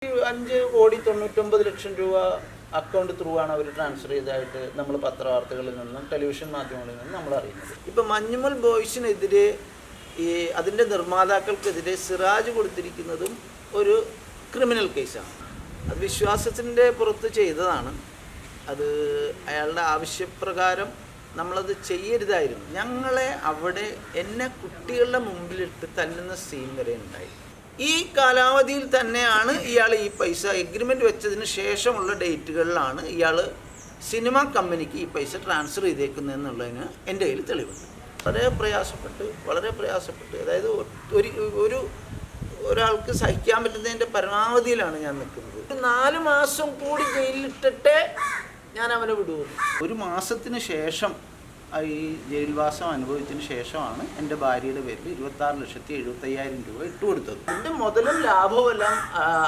5,99,00,000 രൂപ account through ആണ് അവർ transfer ചെയ്തതായിട്ട് നമ്മൾ പത്രവാർത്തകളിൽ നിന്നും ടെലിവിഷൻ മാധ്യമങ്ങളിൽ നിന്നും നമ്മൾ അറിയുന്നത്. ഇപ്പം മഞ്ജുമൽ ബോയ്സിനെതിരെ അതിൻ്റെ നിർമ്മാതാക്കൾക്കെതിരെ സിറാജ് കൊടുത്തിരിക്കുന്നതും ഒരു ക്രിമിനൽ കേസാണ്. അത് വിശ്വാസത്തിൻ്റെ പുറത്ത് ചെയ്തതാണ്. അത് അയാളുടെ ആവശ്യപ്രകാരം നമ്മളത് ചെയ്യരുതായിരുന്നു. ഞങ്ങളെ അവിടെ എന്നെ കുട്ടികളുടെ മുമ്പിലിട്ട് തല്ലുന്ന സീൻ വരെ ഉണ്ടായി. ഈ കാലാവധിയിൽ തന്നെയാണ് ഇയാൾ ഈ പൈസ എഗ്രിമെൻ്റ് വെച്ചതിന് ശേഷമുള്ള ഡേറ്റുകളിലാണ് ഇയാൾ സിനിമ കമ്പനിക്ക് ഈ പൈസ ട്രാൻസ്ഫർ ചെയ്തേക്കുന്നതെന്നുള്ളതിന് എൻ്റെ കയ്യിൽ തെളിവുണ്ട്. വളരെ പ്രയാസപ്പെട്ട് അതായത് ഒരാൾക്ക് സഹിക്കാൻ പറ്റുന്നതിൻ്റെ പരമാവധിയിലാണ് ഞാൻ നിൽക്കുന്നത്. 4 മാസം കൂടി ജയിലിലിട്ടിട്ടേ ഞാൻ അവനെ വിടുകയുള്ളൂ. 1 മാസത്തിന് ശേഷം ഈ ജയിൽവാസം അനുഭവിച്ചതിന് ശേഷമാണ് എൻ്റെ ഭാര്യയുടെ പേരിൽ 26,75,000 രൂപ ഇട്ടുകൊടുത്തത്. എൻ്റെ മുതലും ലാഭവുമെല്ലാം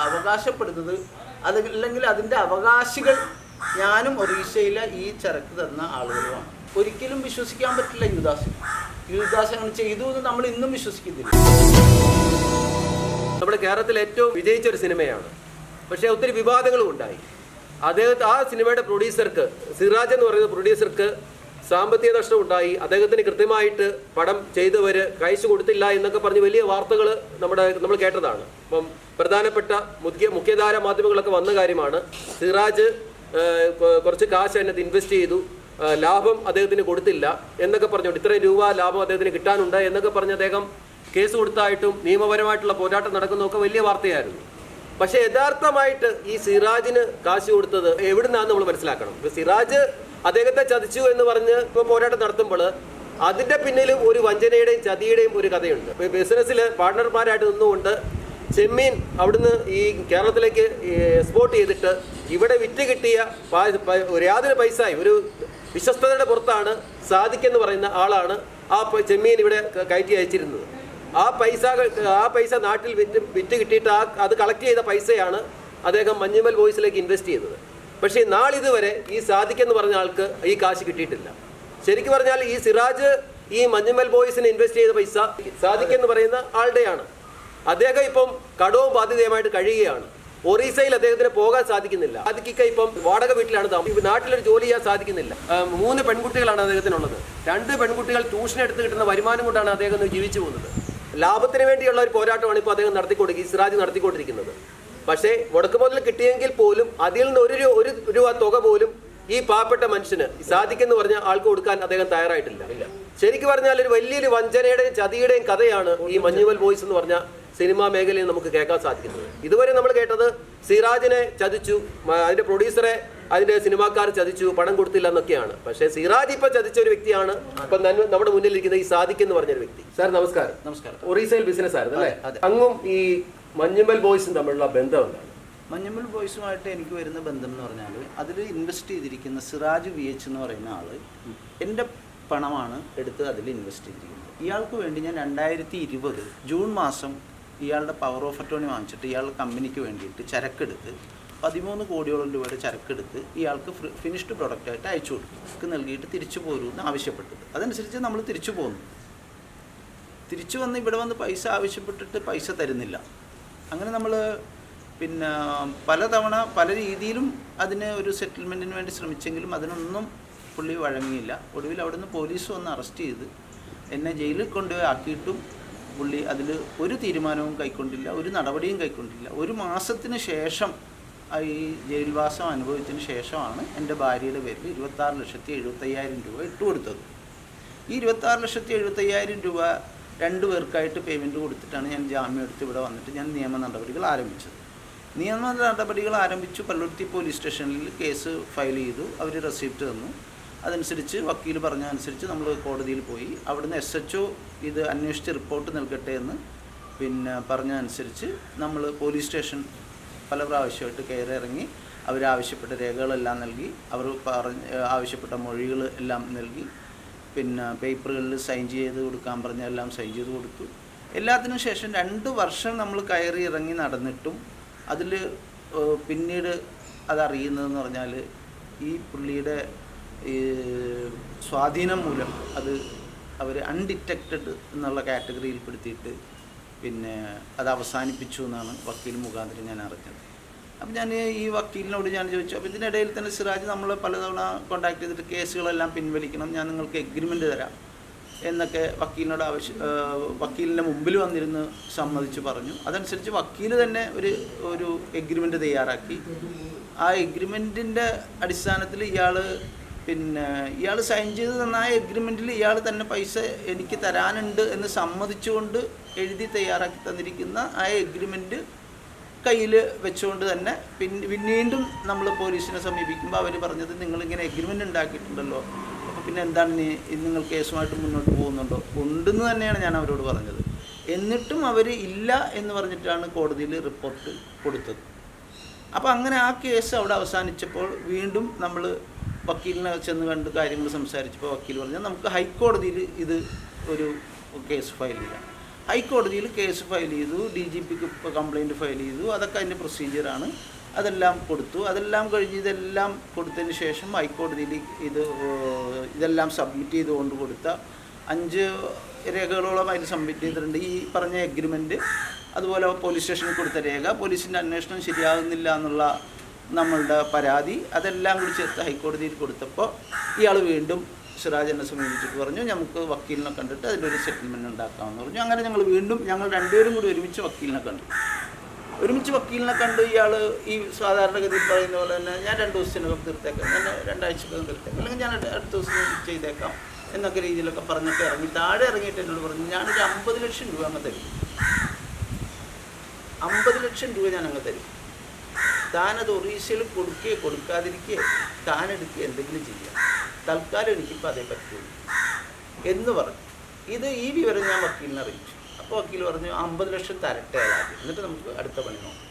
അവകാശപ്പെടുന്നത് അതല്ലെങ്കിൽ അതിൻ്റെ അവകാശികൾ ഞാനും ഒറീസയിലെ ഈ ചരക്ക് തന്ന ആളുകളുമാണ്. ഒരിക്കലും വിശ്വസിക്കാൻ പറ്റില്ല യുവദാസ് അങ്ങനെ ചെയ്തു എന്ന് നമ്മൾ ഇന്നും വിശ്വസിക്കുന്നില്ല. നമ്മുടെ കേരളത്തിൽ ഏറ്റവും വിജയിച്ച ഒരു സിനിമയാണ്. പക്ഷേ ഒത്തിരി വിവാദങ്ങളും ഉണ്ടായി. ആ സിനിമയുടെ പ്രൊഡ്യൂസർക്ക്, സിറാജ് എന്ന് പറയുന്ന പ്രൊഡ്യൂസർക്ക് സാമ്പത്തിക നഷ്ടം ഉണ്ടായി. അദ്ദേഹത്തിന് കൃത്യമായിട്ട് പടം ചെയ്തവർ കഴിച്ചു കൊടുത്തില്ല എന്നൊക്കെ പറഞ്ഞ് വലിയ വാർത്തകൾ നമ്മൾ കേട്ടതാണ്. അപ്പം പ്രധാനപ്പെട്ട മുഖ്യധാര മാധ്യമങ്ങളൊക്കെ വന്ന കാര്യമാണ്. സിറാജ് കുറച്ച് കാശ് അതിനകത്ത് ഇൻവെസ്റ്റ് ചെയ്തു, ലാഭം അദ്ദേഹത്തിന് കൊടുത്തില്ല എന്നൊക്കെ പറഞ്ഞുകൊണ്ട് ഇത്രയും രൂപ ലാഭം അദ്ദേഹത്തിന് കിട്ടാനുണ്ട് എന്നൊക്കെ പറഞ്ഞ് അദ്ദേഹം കേസ് കൊടുത്തായിട്ടും നിയമപരമായിട്ടുള്ള പോരാട്ടം നടക്കുന്നതൊക്കെ വലിയ വാർത്തയായിരുന്നു. പക്ഷേ യഥാർത്ഥമായിട്ട് ഈ സിറാജിന് കാശ് കൊടുത്തത് എവിടുന്നാന്ന് നമ്മൾ മനസ്സിലാക്കണം. സിറാജ് അദ്ദേഹത്തെ ചതിച്ചു എന്ന് പറഞ്ഞ് ഇപ്പോൾ പോരാട്ടം നടത്തുമ്പോൾ അതിൻ്റെ പിന്നിലും ഒരു വഞ്ചനയുടെയും ചതിയുടെയും ഒരു കഥയുണ്ട്. ബിസിനസ്സിൽ പാർട്ട്ണർമാരായിട്ട് നിന്നുകൊണ്ട് ചെമ്മീൻ അവിടുന്ന് ഈ കേരളത്തിലേക്ക് എക്സ്പോർട്ട് ചെയ്തിട്ട് ഇവിടെ വിറ്റ് കിട്ടിയ യാതൊരു പൈസയും ഒരു വിശ്വസ്തതയുടെ പുറത്താണ് സാദിഖെന്ന് പറയുന്ന ആളാണ് ആ ചെമ്മീൻ ഇവിടെ കയറ്റി അയച്ചിരുന്നത്. ആ പൈസ നാട്ടിൽ വിറ്റ് കിട്ടിയിട്ട് അത് കളക്ട് ചെയ്ത പൈസയാണ് അദ്ദേഹം മഞ്ജുമൽ ബോയ്സിലേക്ക് ഇൻവെസ്റ്റ് ചെയ്തത്. പക്ഷേ നാളിതുവരെ ഈ സാദിഖെന്ന് പറഞ്ഞ ആൾക്ക് ഈ കാശ് കിട്ടിയിട്ടില്ല. ശരിക്കും പറഞ്ഞാൽ ഈ സിറാജ് ഈ മഞ്ജുമൽ ബോയ്സിന് ഇൻവെസ്റ്റ് ചെയ്ത പൈസ സാദിഖെന്ന് പറയുന്ന ആളുടെയാണ്. അദ്ദേഹം ഇപ്പം കടവും ബാധ്യതയുമായിട്ട് കഴിയുകയാണ്. ഒറീസയിൽ അദ്ദേഹത്തിന് പോകാൻ സാധിക്കുന്നില്ല. സാദിഖ് ഇപ്പം വാടക വീട്ടിലാണ് താമസം. നാട്ടിലൊരു ജോലി ചെയ്യാൻ സാധിക്കുന്നില്ല. 3 പെൺകുട്ടികളാണ് അദ്ദേഹത്തിനുള്ളത്. 2 പെൺകുട്ടികൾ ട്യൂഷൻ എടുത്ത് കിട്ടുന്ന വരുമാനം കൊണ്ടാണ് അദ്ദേഹം ജീവിച്ചു പോകുന്നത്. ലാഭത്തിന് വേണ്ടിയുള്ള ഒരു പോരാട്ടമാണ് ഇപ്പോൾ അദ്ദേഹം ഈ സിറാജ് നടത്തിക്കൊണ്ടിരിക്കുന്നത്. പക്ഷേ മുടക്ക് മുതൽ കിട്ടിയെങ്കിൽ പോലും അതിൽ നിന്ന് ഒരു രൂപ തുക പോലും ഈ പാവപ്പെട്ട മനുഷ്യന് സാദിഖെന്ന് പറഞ്ഞ ആൾക്ക് കൊടുക്കാൻ അദ്ദേഹം തയ്യാറായിട്ടില്ല. ശരിക്കും പറഞ്ഞാൽ ഒരു വലിയൊരു വഞ്ചനയുടെയും ചതിയുടെയും കഥയാണ് ഈ മഞ്ജുമൽ ബോയ്സ് എന്ന് പറഞ്ഞ സിനിമാ മേഖലയിൽ നമുക്ക് കേൾക്കാൻ സാധിക്കുന്നത്. ഇതുവരെ നമ്മൾ കേട്ടത് സിറാജിനെ ചതിച്ചു, അതിൻ്റെ പ്രൊഡ്യൂസറെ അതിൻ്റെ സിനിമാക്കാർ ചതിച്ചു, പണം കൊടുത്തില്ല എന്നൊക്കെയാണ്. പക്ഷേ സിറാജ് ഇപ്പം ചതിച്ച ഒരു വ്യക്തിയാണ് ഇപ്പം നമ്മുടെ മുന്നിലിരിക്കുന്ന ഈ സാദിഖ് എന്ന് പറഞ്ഞൊരു വ്യക്തി. സാർ നമസ്കാരം. ഒറീസയിൽ ബിസിനസ് ആയിരുന്നു അല്ലേ? അങ്ങും ഈ മഞ്ജുമൽ ബോയ്സും തമ്മിലുള്ള ബന്ധം എന്താണ്? മഞ്ജുമൽ ബോയ്സുമായിട്ട് എനിക്ക് വരുന്ന ബന്ധം എന്ന് പറഞ്ഞാൽ അതിൽ ഇൻവെസ്റ്റ് ചെയ്തിരിക്കുന്ന സിറാജ് VH എന്ന് പറയുന്ന ആൾ എൻ്റെ പണമാണ് എടുത്ത് അതിൽ ഇൻവെസ്റ്റ് ചെയ്തിരിക്കുന്നത്. ഇയാൾക്ക് വേണ്ടി ഞാൻ 2020 ജൂൺ മാസം ഇയാളുടെ പവർ ഓഫ് അറ്റോർണി വാങ്ങിച്ചിട്ട് ഇയാളുടെ കമ്പനിക്ക് വേണ്ടിയിട്ട് ചരക്കെടുത്ത് 13 കോടിയോളം രൂപയുടെ ചരക്കെടുത്ത് ഇയാൾക്ക് ഫിനിഷ്ഡ് പ്രൊഡക്റ്റായിട്ട് അയച്ചു കൊടുത്തു നൽകിയിട്ട് തിരിച്ചു പോരുമെന്ന് ആവശ്യപ്പെട്ടത്. അതനുസരിച്ച് നമ്മൾ തിരിച്ചു പോന്നു. തിരിച്ചു വന്ന് ഇവിടെ വന്ന് പൈസ ആവശ്യപ്പെട്ടിട്ട് പൈസ തരുന്നില്ല. അങ്ങനെ നമ്മൾ പിന്നെ പലതവണ പല രീതിയിലും അതിന് ഒരു സെറ്റിൽമെൻറ്റിന് വേണ്ടി ശ്രമിച്ചെങ്കിലും അതിനൊന്നും പുള്ളി വഴങ്ങിയില്ല. ഒടുവിൽ അവിടുന്ന് പോലീസ് വന്ന് അറസ്റ്റ് ചെയ്ത് എന്നെ ജയിലിൽ കൊണ്ടുപോയി ആക്കിയിട്ടും പുള്ളി അതിൽ ഒരു തീരുമാനവും കൈക്കൊണ്ടില്ല, ഒരു നടപടിയും കൈക്കൊണ്ടില്ല. 1 മാസത്തിന് ശേഷം ഈ ജയിൽവാസം അനുഭവിച്ചതിന് ശേഷമാണ് എൻ്റെ ഭാര്യയുടെ പേരിൽ 26,75,000 രൂപ ഇട്ടുകൊടുത്തത്. ഈ 26,75,000 രൂപ 2 പേർക്കായിട്ട് പേയ്മെൻറ്റ് കൊടുത്തിട്ടാണ് ഞാൻ ജാമ്യം എടുത്ത് ഇവിടെ വന്നിട്ട് ഞാൻ നിയമ നടപടികൾ ആരംഭിച്ചത്. പള്ളുരുത്തി പോലീസ് സ്റ്റേഷനിൽ കേസ് ഫയൽ ചെയ്തു. അവർ റെസിപ്റ്റ് തന്നു. അതനുസരിച്ച് വക്കീൽ പറഞ്ഞ അനുസരിച്ച് നമ്മൾ കോടതിയിൽ പോയി. അവിടുന്ന് SHO ഇത് അന്വേഷിച്ച് റിപ്പോർട്ട് നൽകട്ടെ എന്ന് പറഞ്ഞ അനുസരിച്ച് നമ്മൾ പോലീസ് സ്റ്റേഷൻ പല പ്രാവശ്യമായിട്ട് കയറിയിറങ്ങി. അവരാവശ്യപ്പെട്ട രേഖകളെല്ലാം നൽകി, അവർ ആവശ്യപ്പെട്ട മൊഴികൾ എല്ലാം നൽകി. പേപ്പറുകളിൽ സൈൻ ചെയ്ത് കൊടുക്കാൻ പറഞ്ഞാൽ എല്ലാം സൈൻ ചെയ്ത് കൊടുത്തു. എല്ലാത്തിനും ശേഷം 2 വർഷം നമ്മൾ കയറി ഇറങ്ങി നടന്നിട്ടും അതിൽ പിന്നീട് അതറിയുന്നതെന്ന് പറഞ്ഞാൽ ഈ പുള്ളിയുടെ സ്വാധീനം മൂലം അവർ അൺഡിറ്റക്റ്റഡ് എന്നുള്ള കാറ്റഗറിയിൽ പെടുത്തിയിട്ട് അത് അവസാനിപ്പിച്ചു എന്നാണ് വക്കീൽ മുഖാന്തരം ഞാൻ അറിഞ്ഞത്. അപ്പം ഞാൻ ഈ വക്കീലിനോട് ഞാൻ ചോദിച്ചു. അപ്പോൾ ഇതിനിടയിൽ തന്നെ സിറാജ് നമ്മൾ പലതവണ കോൺടാക്ട് ചെയ്തിട്ട് കേസുകളെല്ലാം പിൻവലിക്കണം, ഞാൻ നിങ്ങൾക്ക് എഗ്രിമെൻ്റ് തരാം എന്നൊക്കെ വക്കീലിനോട് വക്കീലിൻ്റെ മുമ്പിൽ വന്നിരുന്ന് സമ്മതിച്ച് പറഞ്ഞു. അതനുസരിച്ച് വക്കീൽ തന്നെ ഒരു എഗ്രിമെൻ്റ് തയ്യാറാക്കി. ആ എഗ്രിമെൻറ്റിൻ്റെ അടിസ്ഥാനത്തിൽ ഇയാൾ സൈൻ ചെയ്ത് തന്ന ആ എഗ്രിമെൻറ്റിൽ ഇയാൾ തന്നെ പൈസ എനിക്ക് തരാനുണ്ട് എന്ന് സമ്മതിച്ചുകൊണ്ട് എഴുതി തയ്യാറാക്കി തന്നിരിക്കുന്ന ആ എഗ്രിമെൻറ്റ് കയ്യിൽ വെച്ചുകൊണ്ട് തന്നെ വീണ്ടും നമ്മൾ പോലീസിനെ സമീപിക്കുമ്പോൾ അവർ പറഞ്ഞത് നിങ്ങളിങ്ങനെ എഗ്രിമെൻ്റ് ഉണ്ടാക്കിയിട്ടുണ്ടല്ലോ, അപ്പോൾ പിന്നെ എന്താണ് നിങ്ങൾ കേസുമായിട്ട് മുന്നോട്ട് പോകുന്നുണ്ടോ? ഉണ്ടെന്ന് തന്നെയാണ് ഞാൻ അവരോട് പറഞ്ഞത്. എന്നിട്ടും അവർ ഇല്ല എന്ന് പറഞ്ഞിട്ടാണ് കോടതിയിൽ റിപ്പോർട്ട് കൊടുത്തത്. അപ്പോൾ അങ്ങനെ ആ കേസ് അവിടെ അവസാനിച്ചപ്പോൾ വീണ്ടും നമ്മൾ വക്കീലിനെ ചെന്ന് കണ്ട് കാര്യങ്ങൾ സംസാരിച്ചപ്പോൾ വക്കീൽ പറഞ്ഞാൽ നമുക്ക് ഹൈക്കോടതിയിൽ ഇത് ഒരു കേസ് ഫയൽ ചെയ്യാം. ഹൈക്കോടതിയിൽ കേസ് ഫയൽ ചെയ്തു, DGPക്ക് കംപ്ലയിൻറ്റ് ഫയൽ ചെയ്തു. അതൊക്കെ അതിൻ്റെ പ്രൊസീജിയറാണ്. അതെല്ലാം കൊടുത്തു. അതെല്ലാം കഴിഞ്ഞ് ഇതെല്ലാം കൊടുത്തതിന് ശേഷം ഹൈക്കോടതിയിൽ ഇതെല്ലാം സബ്മിറ്റ് ചെയ്തുകൊണ്ട് കൊടുത്ത 5 രേഖകളോളം അതിൽ സബ്മിറ്റ് ചെയ്തിട്ടുണ്ട്. ഈ പറഞ്ഞ എഗ്രിമെൻറ്റ്, അതുപോലെ പോലീസ് സ്റ്റേഷനിൽ കൊടുത്ത രേഖ, പോലീസിൻ്റെ അന്വേഷണം ശരിയാകുന്നില്ല എന്നുള്ള നമ്മളുടെ പരാതി, അതെല്ലാം കൂടി ചേർത്ത് ഹൈക്കോടതിയിൽ കൊടുത്തപ്പോൾ ഇയാൾ വീണ്ടും സിറാജ് എന്നെ സമീപിച്ചിട്ട് പറഞ്ഞു നമുക്ക് വക്കീലിനെ കണ്ടിട്ട് അതിലൊരു സെറ്റിൽമെൻറ്റ് ഉണ്ടാക്കാമെന്ന് പറഞ്ഞു. അങ്ങനെ ഞങ്ങൾ രണ്ടുപേരും കൂടി ഒരുമിച്ച് വക്കീലിനെ കണ്ടു. ഇയാൾ ഈ സാധാരണഗതിയിൽ പറയുന്ന പോലെ തന്നെ ഞാൻ 2 ദിവസത്തിനകം തീർത്തേക്കാം, ഞാൻ 2 ആഴ്ചക്കകം തീർത്തേക്കാം, അല്ലെങ്കിൽ ഞാൻ അടുത്ത ദിവസം ചെയ്തേക്കാം എന്നൊക്കെ രീതിയിലൊക്കെ പറഞ്ഞൊക്കെ താഴെ ഇറങ്ങിയിട്ട് എന്നോട് പറഞ്ഞു ഞാനൊരു 50 ലക്ഷം രൂപ അങ്ങ് തരും, 50 ലക്ഷം രൂപ ഞാൻ അങ്ങ് തരും, താനത് ഒറീസയിൽ കൊടുക്കാതിരിക്കുകയോ താനെടുക്കുക എന്തെങ്കിലും ചെയ്യാം, തൽക്കാലം എനിക്കിപ്പോൾ അതേ പറ്റുള്ളൂ എന്ന് പറഞ്ഞു. ഈ വിവരം ഞാൻ വക്കീലിനെ അറിയിച്ചു. അപ്പോൾ വക്കീൽ പറഞ്ഞു 50 ലക്ഷം തരട്ടെ ആദ്യം, എന്നിട്ട് നമുക്ക് അടുത്ത പണി നോക്കാം.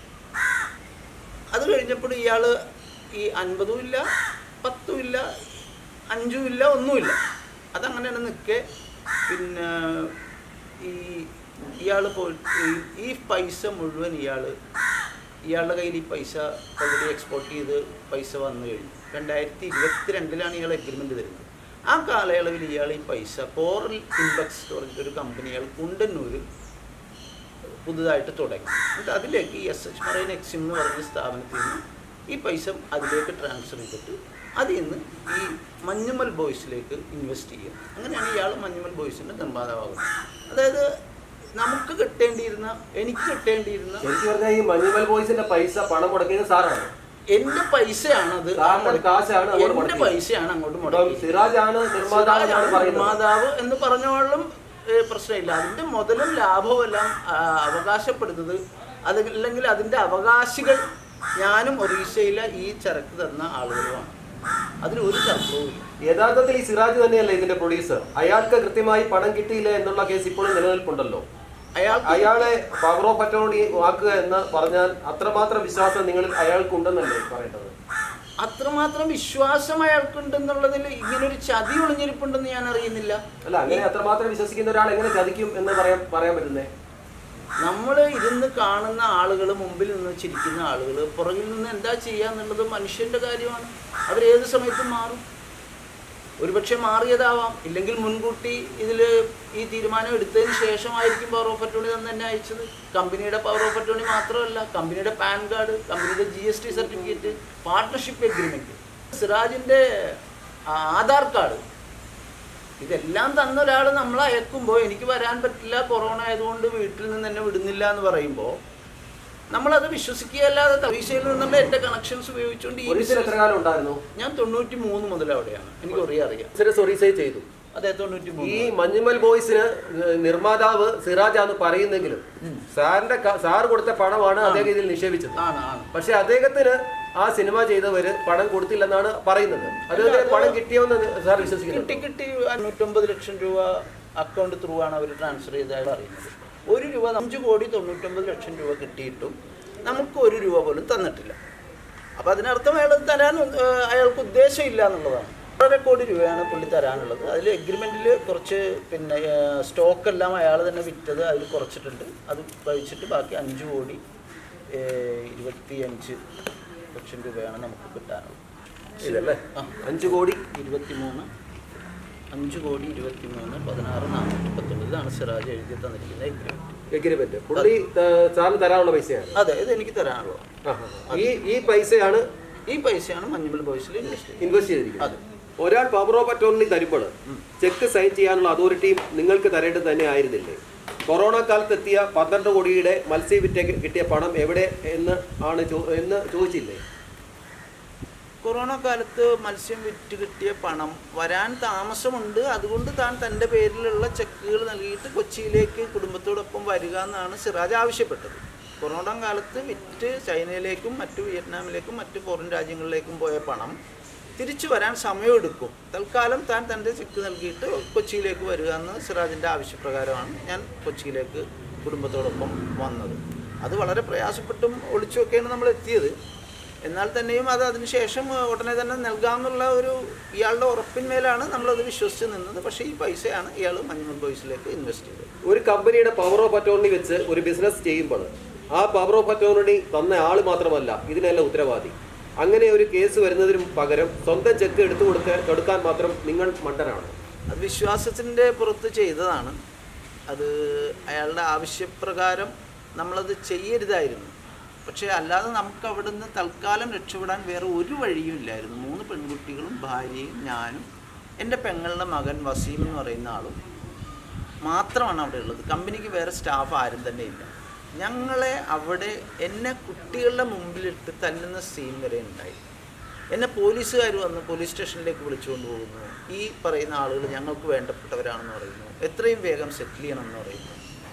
അത് കഴിഞ്ഞപ്പോൾ ഇയാൾ ഈ 50ഉം ഇല്ല, 10ഉം ഇല്ല, 5ഉം ഇല്ല, ഒന്നുമില്ല, അതങ്ങനെ തന്നെ നിൽക്കെ പിന്നെ ഇയാൾ ഈ പൈസ മുഴുവൻ ഇയാളുടെ കയ്യിൽ ഈ പൈസ ഓൾറെഡി എക്സ്പോർട്ട് ചെയ്ത് പൈസ വന്നു കഴിഞ്ഞു. 2022 ഇയാൾ എഗ്രിമെൻറ്റ് തരുന്നത്. ആ കാലയളവിൽ ഇയാൾ ഈ പൈസ കോറൽ ഇൻഡെക്സ് എന്ന് പറഞ്ഞിട്ടൊരു കമ്പനി ഇയാൾ കുണ്ടന്നൂർ പുതുതായിട്ട് തുടങ്ങി. എന്നിട്ട് അതിലേക്ക് ഈ SH മറൈൻ എക്സിം എന്ന് പറഞ്ഞ സ്ഥാപനത്തിൽ നിന്ന് ഈ പൈസ അതിലേക്ക് ട്രാൻസ്ഫർ ചെയ്തിട്ട് അതിൽ നിന്ന് ഈ മഞ്ഞുമൽ ബോയ്സിലേക്ക് ഇൻവെസ്റ്റ് ചെയ്യുക. അങ്ങനെയാണ് ഇയാൾ മഞ്ഞുമൽ ബോയ്സിൻ്റെ നിർമ്മാതാവാകുന്നത്. അതായത് എനിക്ക് കിട്ടേണ്ടിയിരുന്ന ശരിക്കും പറഞ്ഞാൽ ഈ മഞ്ഞുമൽ ബോയ്സിന്റെ പൈസ പണം മുടക്കിയത് സാറാണ്. എന്റെ പൈസയാണത്, എന്റെ പൈസയാണ് അങ്ങോട്ട് നിർമ്മാതാവ് എന്ന് പറഞ്ഞോളും പ്രശ്നമില്ല. അതിന്റെ മുതലും ലാഭവും എല്ലാം അവകാശപ്പെടുന്നത് അതല്ലെങ്കിൽ അതിന്റെ അവകാശികൾ ഞാനും ഒറീസയിലെ ഈ ചരക്ക് തന്ന ആളുകളുമാണ്. അതിലൊരു തർക്കവുമില്ല. യഥാർത്ഥത്തിൽ ഈ സിറാജ് തന്നെയല്ലേ ഇതിന്റെ പ്രൊഡ്യൂസർ? അയാൾക്ക് കൃത്യമായി പണം കിട്ടിയില്ല എന്നുള്ള കേസ് ഇപ്പോഴും നിലനിൽപ്പുണ്ടല്ലോ. അയാളെ പവർ ഓഫ് അറ്റോർണി ആക്കുക എന്ന് പറഞ്ഞാൽ അത്രമാത്രം വിശ്വാസം നിങ്ങളിൽ അയാൾക്കുണ്ടെന്നല്ലേ പറയേണ്ടത്? അത്രമാത്രം വിശ്വാസം അയാൾക്കുണ്ടെന്നുള്ളതിൽ ഇങ്ങനൊരു ചതി ഒളിഞ്ഞിരിപ്പുണ്ടെന്ന് ഞാൻ അറിയുന്നില്ല. അല്ല, അങ്ങനെ അത്രമാത്രം വിശ്വസിക്കുന്ന ഒരാൾ എങ്ങനെ ചതിക്കും എന്ന് പറയാൻ പറ്റുന്നേ? നമ്മൾ ഇരുന്ന് കാണുന്ന ആളുകൾ, മുമ്പിൽ നിന്ന് ചിരിക്കുന്ന ആളുകൾ, പുറകിൽ നിന്ന് എന്താ ചെയ്യുക എന്നുള്ളത് മനുഷ്യൻ്റെ കാര്യമാണ്. അവരേത് സമയത്തും മാറും. ഒരുപക്ഷെ മാറിയതാവാം, ഇല്ലെങ്കിൽ മുൻകൂട്ടി ഈ തീരുമാനം എടുത്തതിന് ശേഷമായിരിക്കും പവർ ഓഫ് അറ്റോർണി തന്നെ അയച്ചത്. കമ്പനിയുടെ പവർ ഓഫ് അറ്റോർണി മാത്രമല്ല, കമ്പനിയുടെ പാൻ കാർഡ്, കമ്പനിയുടെ GST സർട്ടിഫിക്കറ്റ്, പാർട്ട്ണർഷിപ്പ് എഗ്രിമെൻറ്റ്, സിറാജിൻ്റെ ആധാർ കാർഡ്, ഇതെല്ലാം തന്ന ഒരാൾ നമ്മളെ അയക്കുമ്പോൾ എനിക്ക് വരാൻ പറ്റില്ല, കൊറോണ ആയതുകൊണ്ട് വീട്ടിൽ നിന്ന് എന്നെ വിടുന്നില്ല എന്ന് പറയുമ്പോൾ നമ്മളത് വിശ്വസിക്കുകയല്ലാതെ ഒറീസയിൽ നിന്നുള്ള എൻ്റെ കണക്ഷൻസ് ഉപയോഗിച്ചുകൊണ്ട് ഞാൻ 93 മുതൽ അവിടെയാണ്. എനിക്ക് അറിയാം. ചെയ്തു. അതെ, 93. ഈ മഞ്ഞുമൽ ബോയ്സിന് നിർമ്മാതാവ് സിറാജാന്ന് പറയുന്നെങ്കിലും സാർ കൊടുത്ത പണമാണ് അദ്ദേഹം ഇതിൽ നിക്ഷേപിച്ചത്. പക്ഷെ അദ്ദേഹത്തിന് ആ സിനിമ ചെയ്തവര് പണം കൊടുത്തില്ലെന്നാണ് പറയുന്നത്. അദ്ദേഹത്തിന് പണം കിട്ടിയോന്ന് സാർ വിശ്വസിക്കുന്നു? കിട്ടി 99 ലക്ഷം രൂപ അക്കൗണ്ട് ത്രൂ ആണ് അവർ ട്രാൻസ്ഫർ ചെയ്തതായിട്ട് അറിയുന്നത്. 1 രൂപ 5,99 ലക്ഷം രൂപ കിട്ടിയിട്ടും നമുക്ക് 1 രൂപ പോലും തന്നിട്ടില്ല. അപ്പോൾ അതിനർത്ഥം അയാൾക്ക് ഉദ്ദേശമില്ല എന്നുള്ളതാണ്. 1.5 കോടി രൂപയാണ് പുള്ളി തരാനുള്ളത്. അതിൽ എഗ്രിമെൻറ്റിൽ കുറച്ച് സ്റ്റോക്കെല്ലാം അയാൾ തന്നെ വിറ്റത് അതിൽ കുറച്ചിട്ടുണ്ട്. അത് കഴിച്ചിട്ട് ബാക്കി 5,25 ലക്ഷം രൂപയാണ് നമുക്ക് കിട്ടാനുള്ളത്. ഇതല്ലേ 5,23,16,419 ഇതാണ് സിറാജ് എഴുതി തന്നിരിക്കുന്ന എഗ്രിമെൻറ്റ്. എഗ്രിമെന്റ് പുള്ളി സാറിന് തരാനുള്ള പൈസയാണ്. അതെ, ഇത് എനിക്ക് തരാനുള്ളൂ. ഈ പൈസയാണ് മഞ്ജുമൽ ബോയ്സിൽ ഇൻവെസ്റ്റ് ചെയ്തിരിക്കുന്നത്. ഒരാൾ പവർ ഓഫ് അറ്റോർണി തരുമ്പോൾ ചെക്ക് സൈൻ ചെയ്യാനുള്ള അതോറിറ്റിയും നിങ്ങൾക്ക് തരേണ്ടത് തന്നെ ആയിരുന്നില്ലേ? കൊറോണ കാലത്തെത്തിയ 12 കോടിയുടെ മത്സ്യം വിറ്റ് കിട്ടിയ പണം എവിടെ എന്ന് ചോദിച്ചില്ലേ? കൊറോണ കാലത്ത് മത്സ്യം വിറ്റ് കിട്ടിയ പണം വരാൻ താമസമുണ്ട്. അതുകൊണ്ട് താൻ തൻ്റെ പേരിലുള്ള ചെക്കുകൾ നൽകിയിട്ട് കൊച്ചിയിലേക്ക് കുടുംബത്തോടൊപ്പം വരിക എന്നാണ് സിറാജ് ആവശ്യപ്പെട്ടത്. കൊറോണ കാലത്ത് വിറ്റ് ചൈനയിലേക്കും മറ്റു വിയറ്റ്നാമിലേക്കും മറ്റു ഫോറിൻ രാജ്യങ്ങളിലേക്കും പോയ പണം തിരിച്ചു വരാൻ സമയമെടുക്കും. തൽക്കാലം താൻ തൻ്റെ ചെക്ക് നൽകിയിട്ട് കൊച്ചിയിലേക്ക് വരിക എന്ന് സിറാജിൻ്റെ ആവശ്യപ്രകാരമാണ് ഞാൻ കൊച്ചിയിലേക്ക് കുടുംബത്തോടൊപ്പം വന്നത്. അത് വളരെ പ്രയാസപ്പെട്ടും ഒളിച്ചുമൊക്കെയാണ് നമ്മൾ എത്തിയത്. എന്നാൽ തന്നെയും അത് അതിനുശേഷം ഉടനെ തന്നെ നൽകാമെന്നുള്ള ഇയാളുടെ ഉറപ്പിന്മേലാണ് നമ്മളത് വിശ്വസിച്ച് നിന്നത്. പക്ഷേ ഈ പൈസയാണ് ഇയാൾ മഞ്ജുമൽ ബോയ്സിലേക്ക് ഇൻവെസ്റ്റ് ചെയ്തത്. ഒരു കമ്പനിയുടെ പവർ ഓഫ് അറ്റോർണി വെച്ച് ഒരു ബിസിനസ് ചെയ്യുമ്പോൾ ആ പവർ ഓഫ് അറ്റോർണി തന്ന ആൾ മാത്രമല്ല ഇതിനെല്ലാം ഉത്തരവാദി. അങ്ങനെ ഒരു കേസ് വരുന്നതിന് പകരം സ്വന്തം ചെക്ക് എടുത്തു കൊടുക്കാൻ മാത്രം നിങ്ങൾ മണ്ടനാണ്. അത് വിശ്വാസത്തിൻ്റെ പുറത്ത് ചെയ്തതാണ്. അത് അയാളുടെ ആവശ്യപ്രകാരം നമ്മളത് ചെയ്യരുതായിരുന്നു. പക്ഷേ അല്ലാതെ നമുക്ക് അവിടുന്ന് തൽക്കാലം രക്ഷപ്പെടാൻ വേറെ ഒരു വഴിയും ഇല്ലായിരുന്നു. 3 പെൺകുട്ടികളും ഭാര്യയും ഞാനും എൻ്റെ പെങ്ങളുടെ മകൻ വസീം എന്ന് പറയുന്ന ആളും മാത്രമാണ് അവിടെ ഉള്ളത്. കമ്പനിക്ക് വേറെ സ്റ്റാഫ് ആരും തന്നെ ഇല്ല. ഞങ്ങളെ അവിടെ എന്നെ കുട്ടികളുടെ മുമ്പിലിട്ട് തല്ലുന്ന സീൻ വരെ ഉണ്ടായി. എന്നെ പോലീസുകാർ വന്ന് പോലീസ് സ്റ്റേഷനിലേക്ക് വിളിച്ചുകൊണ്ട് പോകുന്നു. ഈ പറയുന്ന ആളുകൾ ഞങ്ങൾക്ക് വേണ്ടപ്പെട്ടവരാണെന്ന് പറയുന്നു. എത്രയും വേഗം സെറ്റിൽ ചെയ്യണമെന്ന് പറയുന്നു.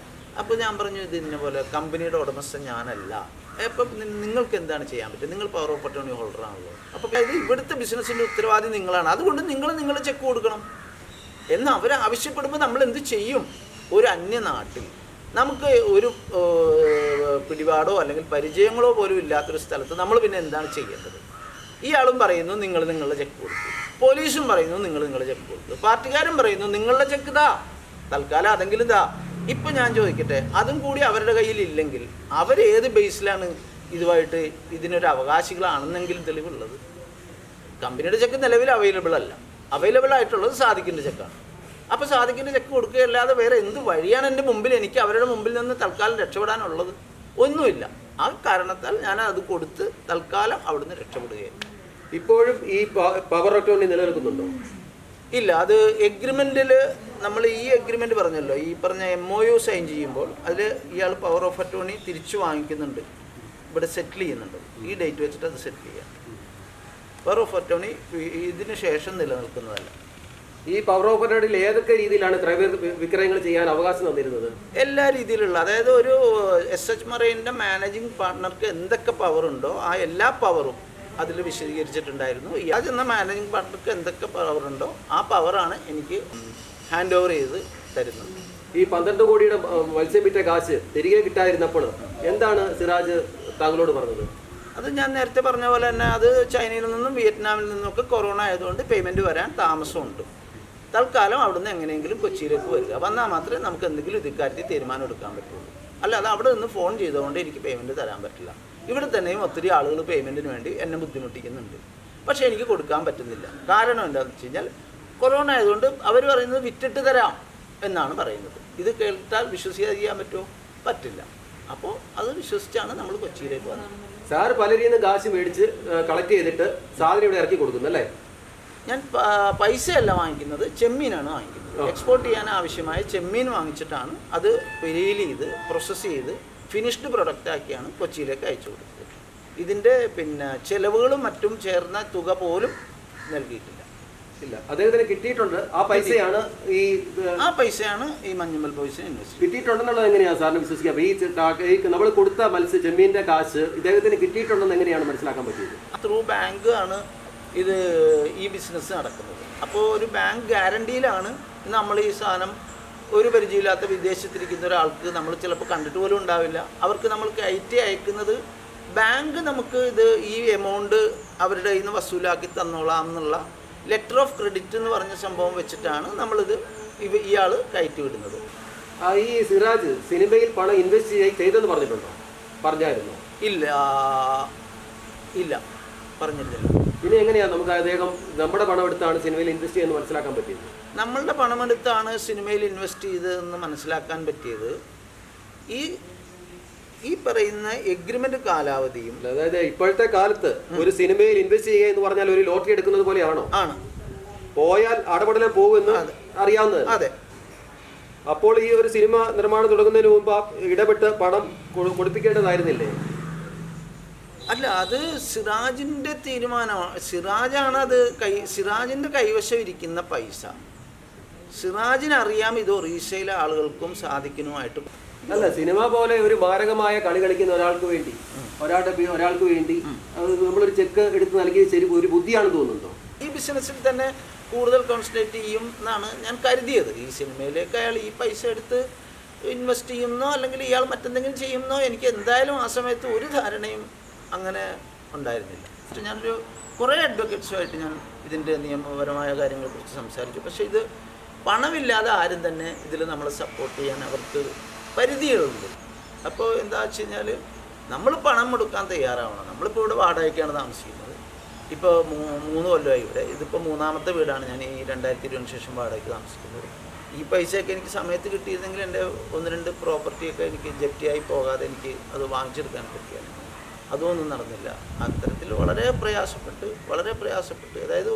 അപ്പോൾ ഞാൻ പറഞ്ഞു, ഇത് ഇന്ന പോലെ കമ്പനിയുടെ ഉടമസ്ഥൻ ഞാനല്ല. അപ്പം നിങ്ങൾക്ക് എന്താണ് ചെയ്യാൻ പറ്റുക? നിങ്ങൾ പവർ ഓഫ് അറ്റോർണി ഹോൾഡറാണല്ലോ. അപ്പോൾ ഇത് ഇവിടുത്തെ ബിസിനസ്സിൻ്റെ ഉത്തരവാദി നിങ്ങളാണ്. അതുകൊണ്ട് നിങ്ങൾ ചെക്ക് കൊടുക്കണം എന്ന് അവർ ആവശ്യപ്പെടുമ്പോൾ നമ്മൾ എന്ത് ചെയ്യും? ഒരു അന്യനാട്ടിൽ നമുക്ക് ഒരു പിടിപാടോ അല്ലെങ്കിൽ പരിചയങ്ങളോ പോലും ഇല്ലാത്തൊരു സ്ഥലത്ത് നമ്മൾ പിന്നെ എന്താണ് ചെയ്യേണ്ടത്? ഇയാളും പറയുന്നു നിങ്ങൾ നിങ്ങളുടെ ചെക്ക് കൊടുക്കും, പോലീസും പറയുന്നു നിങ്ങൾ നിങ്ങളുടെ ചെക്ക് കൊടുക്കും, പാർട്ടിക്കാരും പറയുന്നു നിങ്ങളുടെ ചെക്ക് ഇതാ, തൽക്കാലം അതെങ്കിലും ഇതാ. ഇപ്പം ഞാൻ ചോദിക്കട്ടെ, അതും കൂടി അവരുടെ കയ്യിൽ ഇല്ലെങ്കിൽ അവരേത് ബേസിലാണ് ഇതുമായിട്ട് ഇതിനൊരു അവകാശികളാണെന്നെങ്കിലും തെളിവുള്ളത്? കമ്പനിയുടെ ചെക്ക് നിലവിൽ അവൈലബിൾ അല്ല. അവൈലബിൾ ആയിട്ടുള്ളത് സാദിഖിൻ്റെ ചെക്കാണ്. അപ്പോൾ സാദിഖിൻ്റെ ചെക്ക് കൊടുക്കുകയല്ലാതെ വേറെ എന്ത് വഴിയാണ് എൻ്റെ മുമ്പിൽ എനിക്ക് അവരുടെ മുമ്പിൽ നിന്ന് തൽക്കാലം രക്ഷപ്പെടാനുള്ളത്? ഒന്നുമില്ല. ആ കാരണത്താൽ ഞാൻ അത് കൊടുത്ത് തൽക്കാലം അവിടുന്ന് രക്ഷപ്പെടുകയാണ്. ഇപ്പോഴും ഈ പവർ അറ്റോർണി നിലനിൽക്കുന്നുണ്ടോ? ഇല്ല. അത് എഗ്രിമെൻറ്റിൽ നമ്മൾ ഈ എഗ്രിമെൻറ്റ് പറഞ്ഞല്ലോ, ഈ പറഞ്ഞ MOU സൈൻ ചെയ്യുമ്പോൾ അതിൽ ഇയാൾ പവർ ഓഫ് അറ്റോർണി തിരിച്ചു വാങ്ങിക്കുന്നുണ്ട്, ഇവിടെ സെറ്റിൽ ചെയ്യുന്നുണ്ട്. ഈ ഡേറ്റ് വെച്ചിട്ട് അത് സെറ്റിൽ ചെയ്യാം. പവർ ഓഫ് അറ്റോർണി ഇതിന് ശേഷം നിലനിൽക്കുന്നതല്ല. ഈ പവർ ഓഫ് അറ്റോർണിയിൽ ഏതൊക്കെ രീതിയിലാണ് ക്രയ വിക്രയങ്ങൾ ചെയ്യാൻ അവകാശം തന്നിരുന്നത്? എല്ലാ രീതിയിലുള്ള, അതായത് ഒരു SH മറൈൻ്റെ മാനേജിങ് പാർട്ട്ണർക്ക് എന്തൊക്കെ പവറുണ്ടോ ആ എല്ലാ പവറും അതിൽ വിശദീകരിച്ചിട്ടുണ്ടായിരുന്നു. ഇയാൾ ചെന്ന മാനേജിങ് പാർട്ട്ണർക്ക് എന്തൊക്കെ പവറുണ്ടോ ആ പവറാണ് എനിക്ക് ഹാൻഡ് ഓവർ ചെയ്ത് തരുന്നത്. ഈ 12 കോടിയുടെ മത്സ്യം വിറ്റ കാശ് തിരികെ കിട്ടാതിരുന്നപ്പോൾ എന്താണ് സിറാജ് താങ്കളോട് പറഞ്ഞത്? അത് ഞാൻ നേരത്തെ പറഞ്ഞ പോലെ തന്നെ അത് ചൈനയിൽ നിന്നും വിയറ്റ്നാമിൽ നിന്നൊക്കെ കൊറോണ ആയതുകൊണ്ട് പേയ്മെൻറ്റ് വരാൻ താമസമുണ്ട്. തൽക്കാലം അവിടുന്ന് എങ്ങനെയെങ്കിലും കൊച്ചിയിലേക്ക് വരിക, വന്നാൽ മാത്രമേ നമുക്ക് എന്തെങ്കിലും ഇക്കാര്യത്തിൽ തീരുമാനം എടുക്കാൻ പറ്റുള്ളൂ. അല്ലാതെ അവിടെ നിന്ന് ഫോൺ ചെയ്തുകൊണ്ട് എനിക്ക് പേയ്മെൻറ്റ് തരാൻ പറ്റില്ല. ഇവിടെ തന്നെയും ഒത്തിരി ആളുകൾ പേയ്മെൻറ്റിന് വേണ്ടി എന്നെ ബുദ്ധിമുട്ടിക്കുന്നുണ്ട്. പക്ഷേ എനിക്ക് കൊടുക്കാൻ പറ്റുന്നില്ല. കാരണം എന്താണെന്ന് വെച്ച് കഴിഞ്ഞാൽ കൊറോണ ആയതുകൊണ്ട് അവർ പറയുന്നത് വിറ്റിട്ട് തരാം എന്നാണ് പറയുന്നത്. ഇത് കേട്ടാൽ വിശ്വസിക്കാൻ പറ്റുമോ? പറ്റില്ല. അപ്പോൾ അത് വിശ്വസിച്ചാണ് നമ്മൾ കൊച്ചിയിലേക്ക് വന്നത്. സാർ പലരിൽ നിന്ന് കാശ് മേടിച്ച് കളക്ട് ചെയ്തിട്ട് സാധനം ഇവിടെ ഇറക്കി കൊടുക്കുന്നു അല്ലേ? ഞാൻ പൈസയല്ല വാങ്ങിക്കുന്നത്, ചെമ്മീനാണ് വാങ്ങിക്കുന്നത്. എക്സ്പോർട്ട് ചെയ്യാൻ ആവശ്യമായ ചെമ്മീൻ വാങ്ങിച്ചിട്ടാണ് അത് പെരിയിൽ ചെയ്ത് പ്രോസസ്സ് ചെയ്ത് ഫിനിഷ്ഡ് പ്രൊഡക്റ്റ് ആക്കിയാണ് കൊച്ചിയിലേക്ക് അയച്ചു കൊടുത്തത്. ഇതിൻ്റെ ചിലവുകളും മറ്റും ചേർന്ന തുക പോലും നൽകിയിട്ടില്ല. ഇല്ല, അദ്ദേഹത്തിന് കിട്ടിയിട്ടുണ്ട്. ആ പൈസയാണ് ഈ മഞ്ജുമൽ ബോയ്സിന് ഇൻവെസ്റ്റ് കിട്ടിയിട്ടുണ്ടെന്നുള്ളത് എങ്ങനെയാണ് സാറിന് വിശ്വസിക്കാം? ഈ നമ്മൾ കൊടുത്ത മത്സ്യ ചെമ്മീൻ്റെ കാശ് ഇദ്ദേഹത്തിന് കിട്ടിയിട്ടുണ്ടെന്ന് എങ്ങനെയാണ് മനസ്സിലാക്കാൻ പറ്റിയത്? ത്രൂ ബാങ്ക് ആണ് ഇത് ഈ ബിസിനസ് നടക്കുന്നത്. അപ്പോൾ ഒരു ബാങ്ക് ഗ്യാരണ്ടിയിലാണ് നമ്മൾ ഈ സാധനം ഒരു പരിചയമില്ലാത്ത വിദേശത്തിരിക്കുന്ന ഒരാൾക്ക് നമ്മൾ ചിലപ്പോൾ കണ്ടിട്ട് പോലും ഉണ്ടാവില്ല. അവർക്ക് നമ്മൾ കയറ്റി അയക്കുന്നത് ബാങ്ക് നമുക്ക് ഇത് ഈ എമൗണ്ട് അവരുടെ കയ്യിൽ നിന്ന് വസൂലാക്കി തന്നോളാം എന്നുള്ള ലെറ്റർ ഓഫ് ക്രെഡിറ്റ് എന്ന് പറഞ്ഞ സംഭവം വെച്ചിട്ടാണ് നമ്മളിത് ഇയാൾ കയറ്റി വിടുന്നത്. ഈ സിറാജ് സിനിമയിൽ പണം ഇൻവെസ്റ്റ് ചെയ്തെന്ന് പറഞ്ഞായിരുന്നോ? ഇല്ല, പറഞ്ഞിരുന്നില്ല. പിന്നെ എങ്ങനെയാണ് നമുക്ക് അദ്ദേഹം നമ്മുടെ പണം എടുത്താണ് സിനിമയിൽ ഇൻവെസ്റ്റ് ചെയ്യുന്നത് മനസ്സിലാക്കാൻ പറ്റിയത്? നമ്മളുടെ പണമെടുത്താണ് സിനിമയിൽ ഇൻവെസ്റ്റ് ചെയ്തതെന്ന് മനസ്സിലാക്കാൻ പറ്റിയത് ഈ പറയുന്ന എഗ്രിമെന്റ് കാലാവധിയും, അതായത് ഇപ്പോഴത്തെ കാലത്ത് ഒരു സിനിമയിൽ ഇൻവെസ്റ്റ് ചെയ്യുക എന്ന് പറഞ്ഞാൽ ഒരു ലോട്ടറി എടുക്കുന്നത് പോലെയാണോ? ആണ്. പോയാൽ അടപടലം പോകുമെന്ന് അറിയാവുന്നത്. അതെ. അപ്പോൾ ഈ ഒരു സിനിമ നിർമ്മാണം തുടങ്ങുന്നതിന് മുമ്പ് ഇടപെട്ട് പണം കൊടുപ്പിക്കേണ്ടതായിരുന്നില്ലേ? അല്ല, അത് സിറാജിന്റെ തീരുമാനമാണ്. സിറാജാണ് അത് സിറാജിന്റെ കൈവശം ഇരിക്കുന്ന പൈസ സിറാജിനറിയാം ഇത് ഒറീസയിലെ ആളുകൾക്കും സാധിക്കുന്നുമായിട്ട്. അല്ല, സിനിമ പോലെ ഒരു മാരകമായ കളി കളിക്കുന്ന ഒരാൾക്ക് വേണ്ടി ഒരാൾക്ക് വേണ്ടി നമ്മളൊരു ചെക്ക് എടുത്ത് നൽകിയത് ശരി ഒരു ബുദ്ധിയാണെന്ന് തോന്നുന്നുണ്ടോ? ഈ ബിസിനസ്സിൽ തന്നെ കൂടുതൽ കോൺസെൻട്രേറ്റ് ചെയ്യും എന്നാണ് ഞാൻ കരുതിയത്. ഈ സിനിമയിലേക്ക് അയാൾ ഈ പൈസ എടുത്ത് ഇൻവെസ്റ്റ് ചെയ്യുന്നോ അല്ലെങ്കിൽ ഇയാൾ മറ്റെന്തെങ്കിലും ചെയ്യുന്നോ എനിക്ക് എന്തായാലും ആ സമയത്ത് ഒരു ധാരണയും അങ്ങനെ ഉണ്ടായിരുന്നില്ല. ഞാനൊരു കുറേ അഡ്വക്കേറ്റ്സുമായിട്ട് ഞാൻ ഇതിൻ്റെ നിയമപരമായ കാര്യങ്ങളെക്കുറിച്ച് സംസാരിച്ചു. പക്ഷേ ഇത് പണമില്ലാതെ ആരും തന്നെ ഇതിൽ നമ്മളെ സപ്പോർട്ട് ചെയ്യാൻ അവർക്ക് പരിധികളുണ്ട്. അപ്പോൾ എന്താ വെച്ച് കഴിഞ്ഞാൽ നമ്മൾ പണം കൊടുക്കാൻ തയ്യാറാവണം. നമ്മളിപ്പോൾ ഇവിടെ വാടകയ്ക്കാണ് താമസിക്കുന്നത്. ഇപ്പോൾ 3 കൊല്ലമായി ഇവിടെ. ഇതിപ്പോൾ 3ാമത്തെ വീടാണ് ഞാൻ ഈ 2020 ശേഷം വാടകയ്ക്ക് താമസിക്കുന്നത്. ഈ പൈസയൊക്കെ എനിക്ക് സമയത്ത് കിട്ടിയിരുന്നെങ്കിൽ എൻ്റെ 1-2 പ്രോപ്പർട്ടിയൊക്കെ എനിക്ക് ജപ്തിയായി പോകാതെ എനിക്ക് അത് വാങ്ങിച്ചെടുക്കാൻ പറ്റിയാണ്. അതൊന്നും നടന്നില്ല. അത്തരത്തിൽ വളരെ പ്രയാസപ്പെട്ട് അതായത്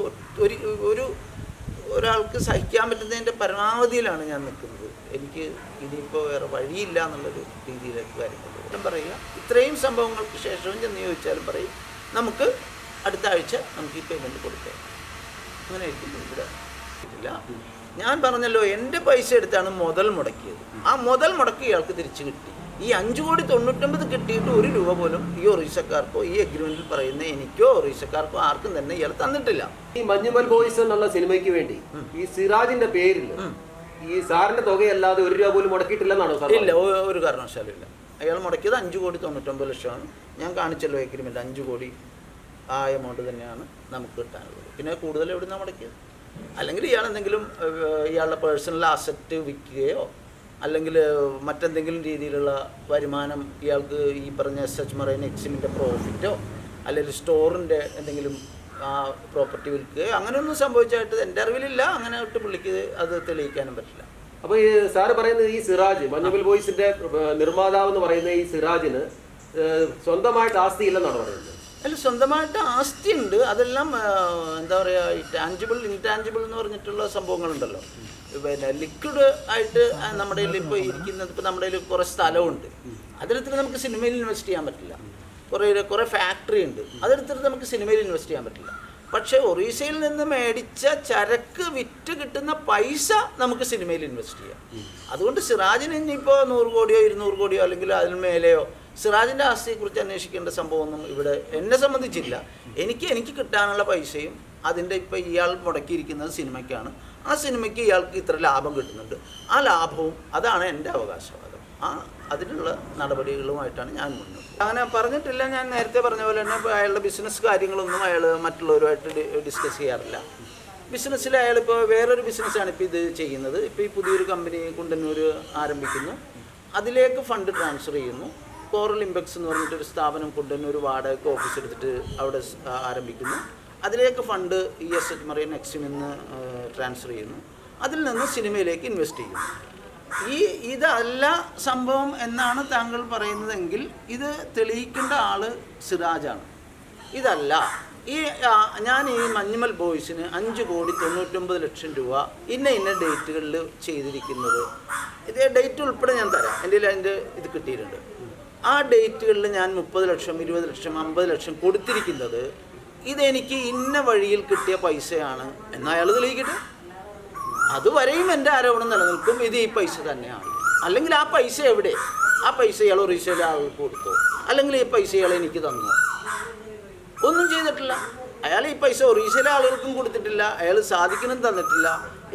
ഒരാൾക്ക് സഹിക്കാൻ പറ്റുന്നതിൻ്റെ പരമാവധിയിലാണ് ഞാൻ നിൽക്കുന്നത്. എനിക്ക് ഇനിയിപ്പോൾ വേറെ വഴിയില്ല എന്നുള്ളൊരു രീതിയിലേക്ക് കാര്യങ്ങൾ പറയുക. ഇത്രയും സംഭവങ്ങൾക്ക് ശേഷവും ചെന്ന് ചോദിച്ചാലും പറയും നമുക്ക് അടുത്ത ആഴ്ച നമുക്ക് ഈ പേയ്മെൻറ്റ് കൊടുക്കാം. അങ്ങനെ ആയിരിക്കും ഇവിടെ ഇല്ല. ഞാൻ പറഞ്ഞല്ലോ, എൻ്റെ പൈസ എടുത്താണ് മുതൽ മുടക്കിയത്. ആ മുതൽ മുടക്കി ഇയാൾക്ക് തിരിച്ചു കിട്ടി. ഈ 5,99,00,000 കിട്ടിയിട്ട് 1 രൂപ പോലും ഈ ഒറീസക്കാർക്കോ ഈ എഗ്രിമെൻറ്റിൽ പറയുന്ന എനിക്കോ ഒറീസക്കാർക്കോ ആർക്കും തന്നെ ഇയാൾ തന്നിട്ടില്ല. ഈ മഞ്ഞുമൽ ബോയ്സ് എന്നുള്ള സിനിമയ്ക്ക് വേണ്ടി ഈ സിറാജിന്റെ പേരിൽ ഈ സാറിന്റെ തുകയല്ലാതെ 1 രൂപ പോലും മുടക്കിയിട്ടില്ലെന്നാണോ സാർ? ഇല്ല, ഒരു കാരണവശാലും ഇല്ല. അയാൾ മുടക്കിയത് 5,99,00,000 ഞാൻ കാണിച്ചല്ലോ എഗ്രിമെൻറ്റ്. 5 കോടി ആ എമൗണ്ട് തന്നെയാണ് നമുക്ക് കിട്ടാനുള്ളത്. പിന്നെ കൂടുതൽ എവിടെ നിന്നാണ് മുടക്കിയത്? അല്ലെങ്കിൽ ഇയാൾ എന്തെങ്കിലും ഇയാളുടെ പേഴ്സണൽ അസറ്റ് വിൽക്കുകയോ അല്ലെങ്കിൽ മറ്റെന്തെങ്കിലും രീതിയിലുള്ള വരുമാനം ഇയാൾക്ക് ഈ പറഞ്ഞ SH മറൈൻ എക്സിമിൻ്റെ പ്രോഫിറ്റോ അല്ലെങ്കിൽ സ്റ്റോറിൻ്റെ എന്തെങ്കിലും പ്രോപ്പർട്ടി വിൽക്കുകയോ അങ്ങനെയൊന്നും സംഭവിച്ചായിട്ട് എൻ്റെ അറിവിലില്ല. അങ്ങനെ ഇട്ട് പുള്ളിക്ക് അത് തെളിയിക്കാനും പറ്റില്ല. അപ്പോൾ ഈ സാറ് പറയുന്നത് ഈ സിറാജ് മഞ്ഞുമൽ ബോയ്സിൻ്റെ നിർമ്മാതാവ് എന്ന് പറയുന്ന ഈ സിറാജിന് സ്വന്തമായിട്ട് ആസ്തി ഇല്ലെന്നാണ് പറയുന്നത്? അല്ല, സ്വന്തമായിട്ട് ആസ്തി ഉണ്ട്. അതെല്ലാം എന്താ പറയുക, ഈ ടാഞ്ചിബിൾ ഇൻടാഞ്ചിബിൾ എന്ന് പറഞ്ഞിട്ടുള്ള സംഭവങ്ങളുണ്ടല്ലോ. പിന്നെ ലിക്വിഡ് ആയിട്ട് നമ്മുടെ കയ്യിൽ ഇപ്പോൾ ഇരിക്കുന്നത്, ഇപ്പോൾ നമ്മുടെ കയ്യിൽ കുറേ സ്ഥലമുണ്ട്. അതെടുത്തിട്ട് നമുക്ക് സിനിമയിൽ ഇൻവെസ്റ്റ് ചെയ്യാൻ പറ്റില്ല. കുറേ ഫാക്ടറി ഉണ്ട്. അതെടുത്തിട്ട് നമുക്ക് സിനിമയിൽ ഇൻവെസ്റ്റ് ചെയ്യാൻ പറ്റില്ല. പക്ഷേ ഒറീസയിൽ നിന്ന് മേടിച്ച ചരക്ക് വിറ്റ് കിട്ടുന്ന പൈസ നമുക്ക് സിനിമയിൽ ഇൻവെസ്റ്റ് ചെയ്യാം. അതുകൊണ്ട് സിറാജിന് ഇനിയിപ്പോൾ 100 കോടിയോ 200 കോടിയോ അല്ലെങ്കിൽ അതിന് മേലെയോ സിറാജിൻ്റെ ആസ്തിയെക്കുറിച്ച് അന്വേഷിക്കേണ്ട സംഭവമൊന്നും ഇവിടെ എന്നെ സംബന്ധിച്ചില്ല. എനിക്ക് കിട്ടാനുള്ള പൈസയും അതിൻ്റെ ഇപ്പോൾ ഇയാൾ മുടക്കിയിരിക്കുന്നത് സിനിമയ്ക്കാണ്. ആ സിനിമയ്ക്ക് ഇയാൾക്ക് ഇത്ര ലാഭം കിട്ടുന്നുണ്ട്. ആ ലാഭവും അതാണ് എൻ്റെ അവകാശവാദം. അതിനുള്ള നടപടികളുമായിട്ടാണ് ഞാൻ മുന്നോട്ട്. അങ്ങനെ പറഞ്ഞിട്ടില്ല. ഞാൻ നേരത്തെ പറഞ്ഞ പോലെ തന്നെ അയാളുടെ ബിസിനസ് കാര്യങ്ങളൊന്നും അയാൾ മറ്റുള്ളവരുമായിട്ട് ഡിസ്കസ് ചെയ്യാറില്ല. ബിസിനസ്സിൽ അയാളിപ്പോൾ വേറൊരു ബിസിനസ്സാണ് ഇപ്പോൾ ഇത് ചെയ്യുന്നത്. ഇപ്പോൾ ഈ പുതിയൊരു കമ്പനി കുണ്ടന്നൂർ ആരംഭിക്കുന്നു. അതിലേക്ക് ഫണ്ട് ട്രാൻസ്ഫർ ചെയ്യുന്നു. കോറൽ ഇംപെക്സ് എന്ന് പറഞ്ഞിട്ടൊരു സ്ഥാപനം കുണ്ടന്നൂർ വാടകയ്ക്ക് ഓഫീസ് എടുത്തിട്ട് അവിടെ ആരംഭിക്കുന്നു. അതിലേക്ക് ഫണ്ട് ഈ SH മറൈൻ എക്സിൽ നിന്ന് ട്രാൻസ്ഫർ ചെയ്യുന്നു. അതിൽ നിന്ന് സിനിമയിലേക്ക് ഇൻവെസ്റ്റ് ചെയ്യുന്നു. ഇതല്ല സംഭവം എന്നാണ് താങ്കൾ പറയുന്നതെങ്കിൽ ഇത് തെളിയിക്കേണ്ട ആൾ സിറാജാണ്. ഇതല്ല. ഞാൻ ഈ മഞ്ഞുമൽ ബോയ്സിന് 5,99,00,000 രൂപ ഇന്ന ഡേറ്റുകളിൽ ചെയ്തിരിക്കുന്നത്. ഇതേ ഡേറ്റ് ഉൾപ്പെടെ ഞാൻ തരാം. എൻ്റെ അതിൻ്റെ ഇത് കിട്ടിയിട്ടുണ്ട്. ആ ഡേറ്റുകളിൽ ഞാൻ 30 ലക്ഷം 20 ലക്ഷം 50 ലക്ഷം കൊടുത്തിരിക്കുന്നത് ഇതെനിക്ക് ഇന്ന വഴിയിൽ കിട്ടിയ പൈസയാണ് എന്ന് അയാൾ തെളിയിക്കട്ടെ. അതുവരെയും എൻ്റെ ആരോപണം നിലനിൽക്കും, ഇത് ഈ പൈസ തന്നെയാണ്. അല്ലെങ്കിൽ ആ പൈസ എവിടെ? ആ പൈസ ഇയാൾ ഒറീസയിലെ ആൾക്ക് കൊടുത്തോ അല്ലെങ്കിൽ ഈ പൈസ ഇയാൾ എനിക്ക് തന്നോ? ഒന്നും ചെയ്തിട്ടില്ല. അയാൾ ഈ പൈസ ഒറീസയിലെ ആളുകൾക്കും കൊടുത്തിട്ടില്ല. അയാൾ സാധിക്കണം തന്നിട്ടില്ല.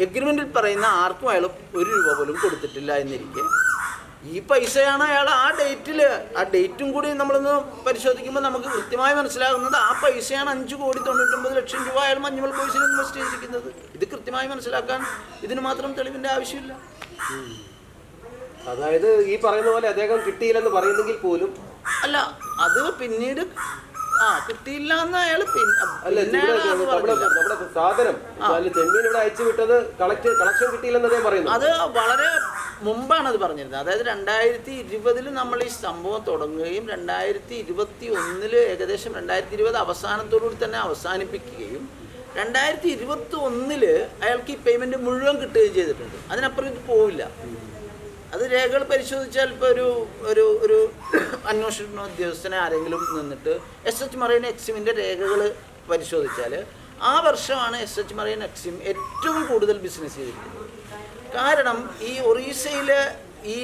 എഗ്രിമെൻറ്റിൽ പറയുന്ന ആർക്കും അയാൾ 1 രൂപ പോലും കൊടുത്തിട്ടില്ല എന്നിരിക്കെ ഈ പൈസയാണ് അയാൾ ആ ഡേറ്റും കൂടി നമ്മളൊന്ന് പരിശോധിക്കുമ്പോൾ നമുക്ക് കൃത്യമായി മനസ്സിലാകുന്നത് ആ പൈസയാണ് 5,99,00,000 രൂപ അയാൾ മഞ്ഞുമൽ ബോയ്സിൽ ഇൻവെസ്റ്റ് ചെയ്തിരിക്കുന്നത്. ഇത് കൃത്യമായി മനസ്സിലാക്കാൻ ഇതിന് മാത്രം തെളിവിൻ്റെ ആവശ്യമില്ല. അതായത് ഈ പറയുന്ന പോലെ അദ്ദേഹം കിട്ടിയില്ലെന്ന് പറയുന്നെങ്കിൽ പോലും അല്ല, അത് പിന്നീട് കിട്ടിയില്ല എന്ന് അയാൾ സാധനം ചെമ്മീൻ ഇവിടെ അയച്ചു വിട്ടത് കളക്ഷൻ കിട്ടിയില്ലെന്നതേ പറയുന്നു. അത് വളരെ മുമ്പാണ് അത് പറഞ്ഞിരുന്നത്. അതായത് 2020 നമ്മൾ ഈ സംഭവം തുടങ്ങുകയും 2021 ഏകദേശം 2020 അവസാനത്തോടുകൂടി തന്നെ അവസാനിപ്പിക്കുകയും 2021 അയാൾക്ക് ഈ പേയ്മെൻറ്റ് മുഴുവൻ കിട്ടുകയും ചെയ്തിട്ടുണ്ട്. അതിനപ്പുറം ഇത് പോവില്ല. അത് രേഖകൾ പരിശോധിച്ചാൽ ഇപ്പോൾ ഒരു അന്വേഷണ ഉദ്യോഗസ്ഥനെ ആരെങ്കിലും നിന്നിട്ട് SH മറൈൻ എക്സിമിൻ്റെ രേഖകൾ പരിശോധിച്ചാൽ ആ വർഷമാണ് SH മറൈൻ എക്സിം ഏറ്റവും കൂടുതൽ ബിസിനസ് ചെയ്തിരിക്കുന്നത്. കാരണം ഈ ഒറീസയിലെ ഈ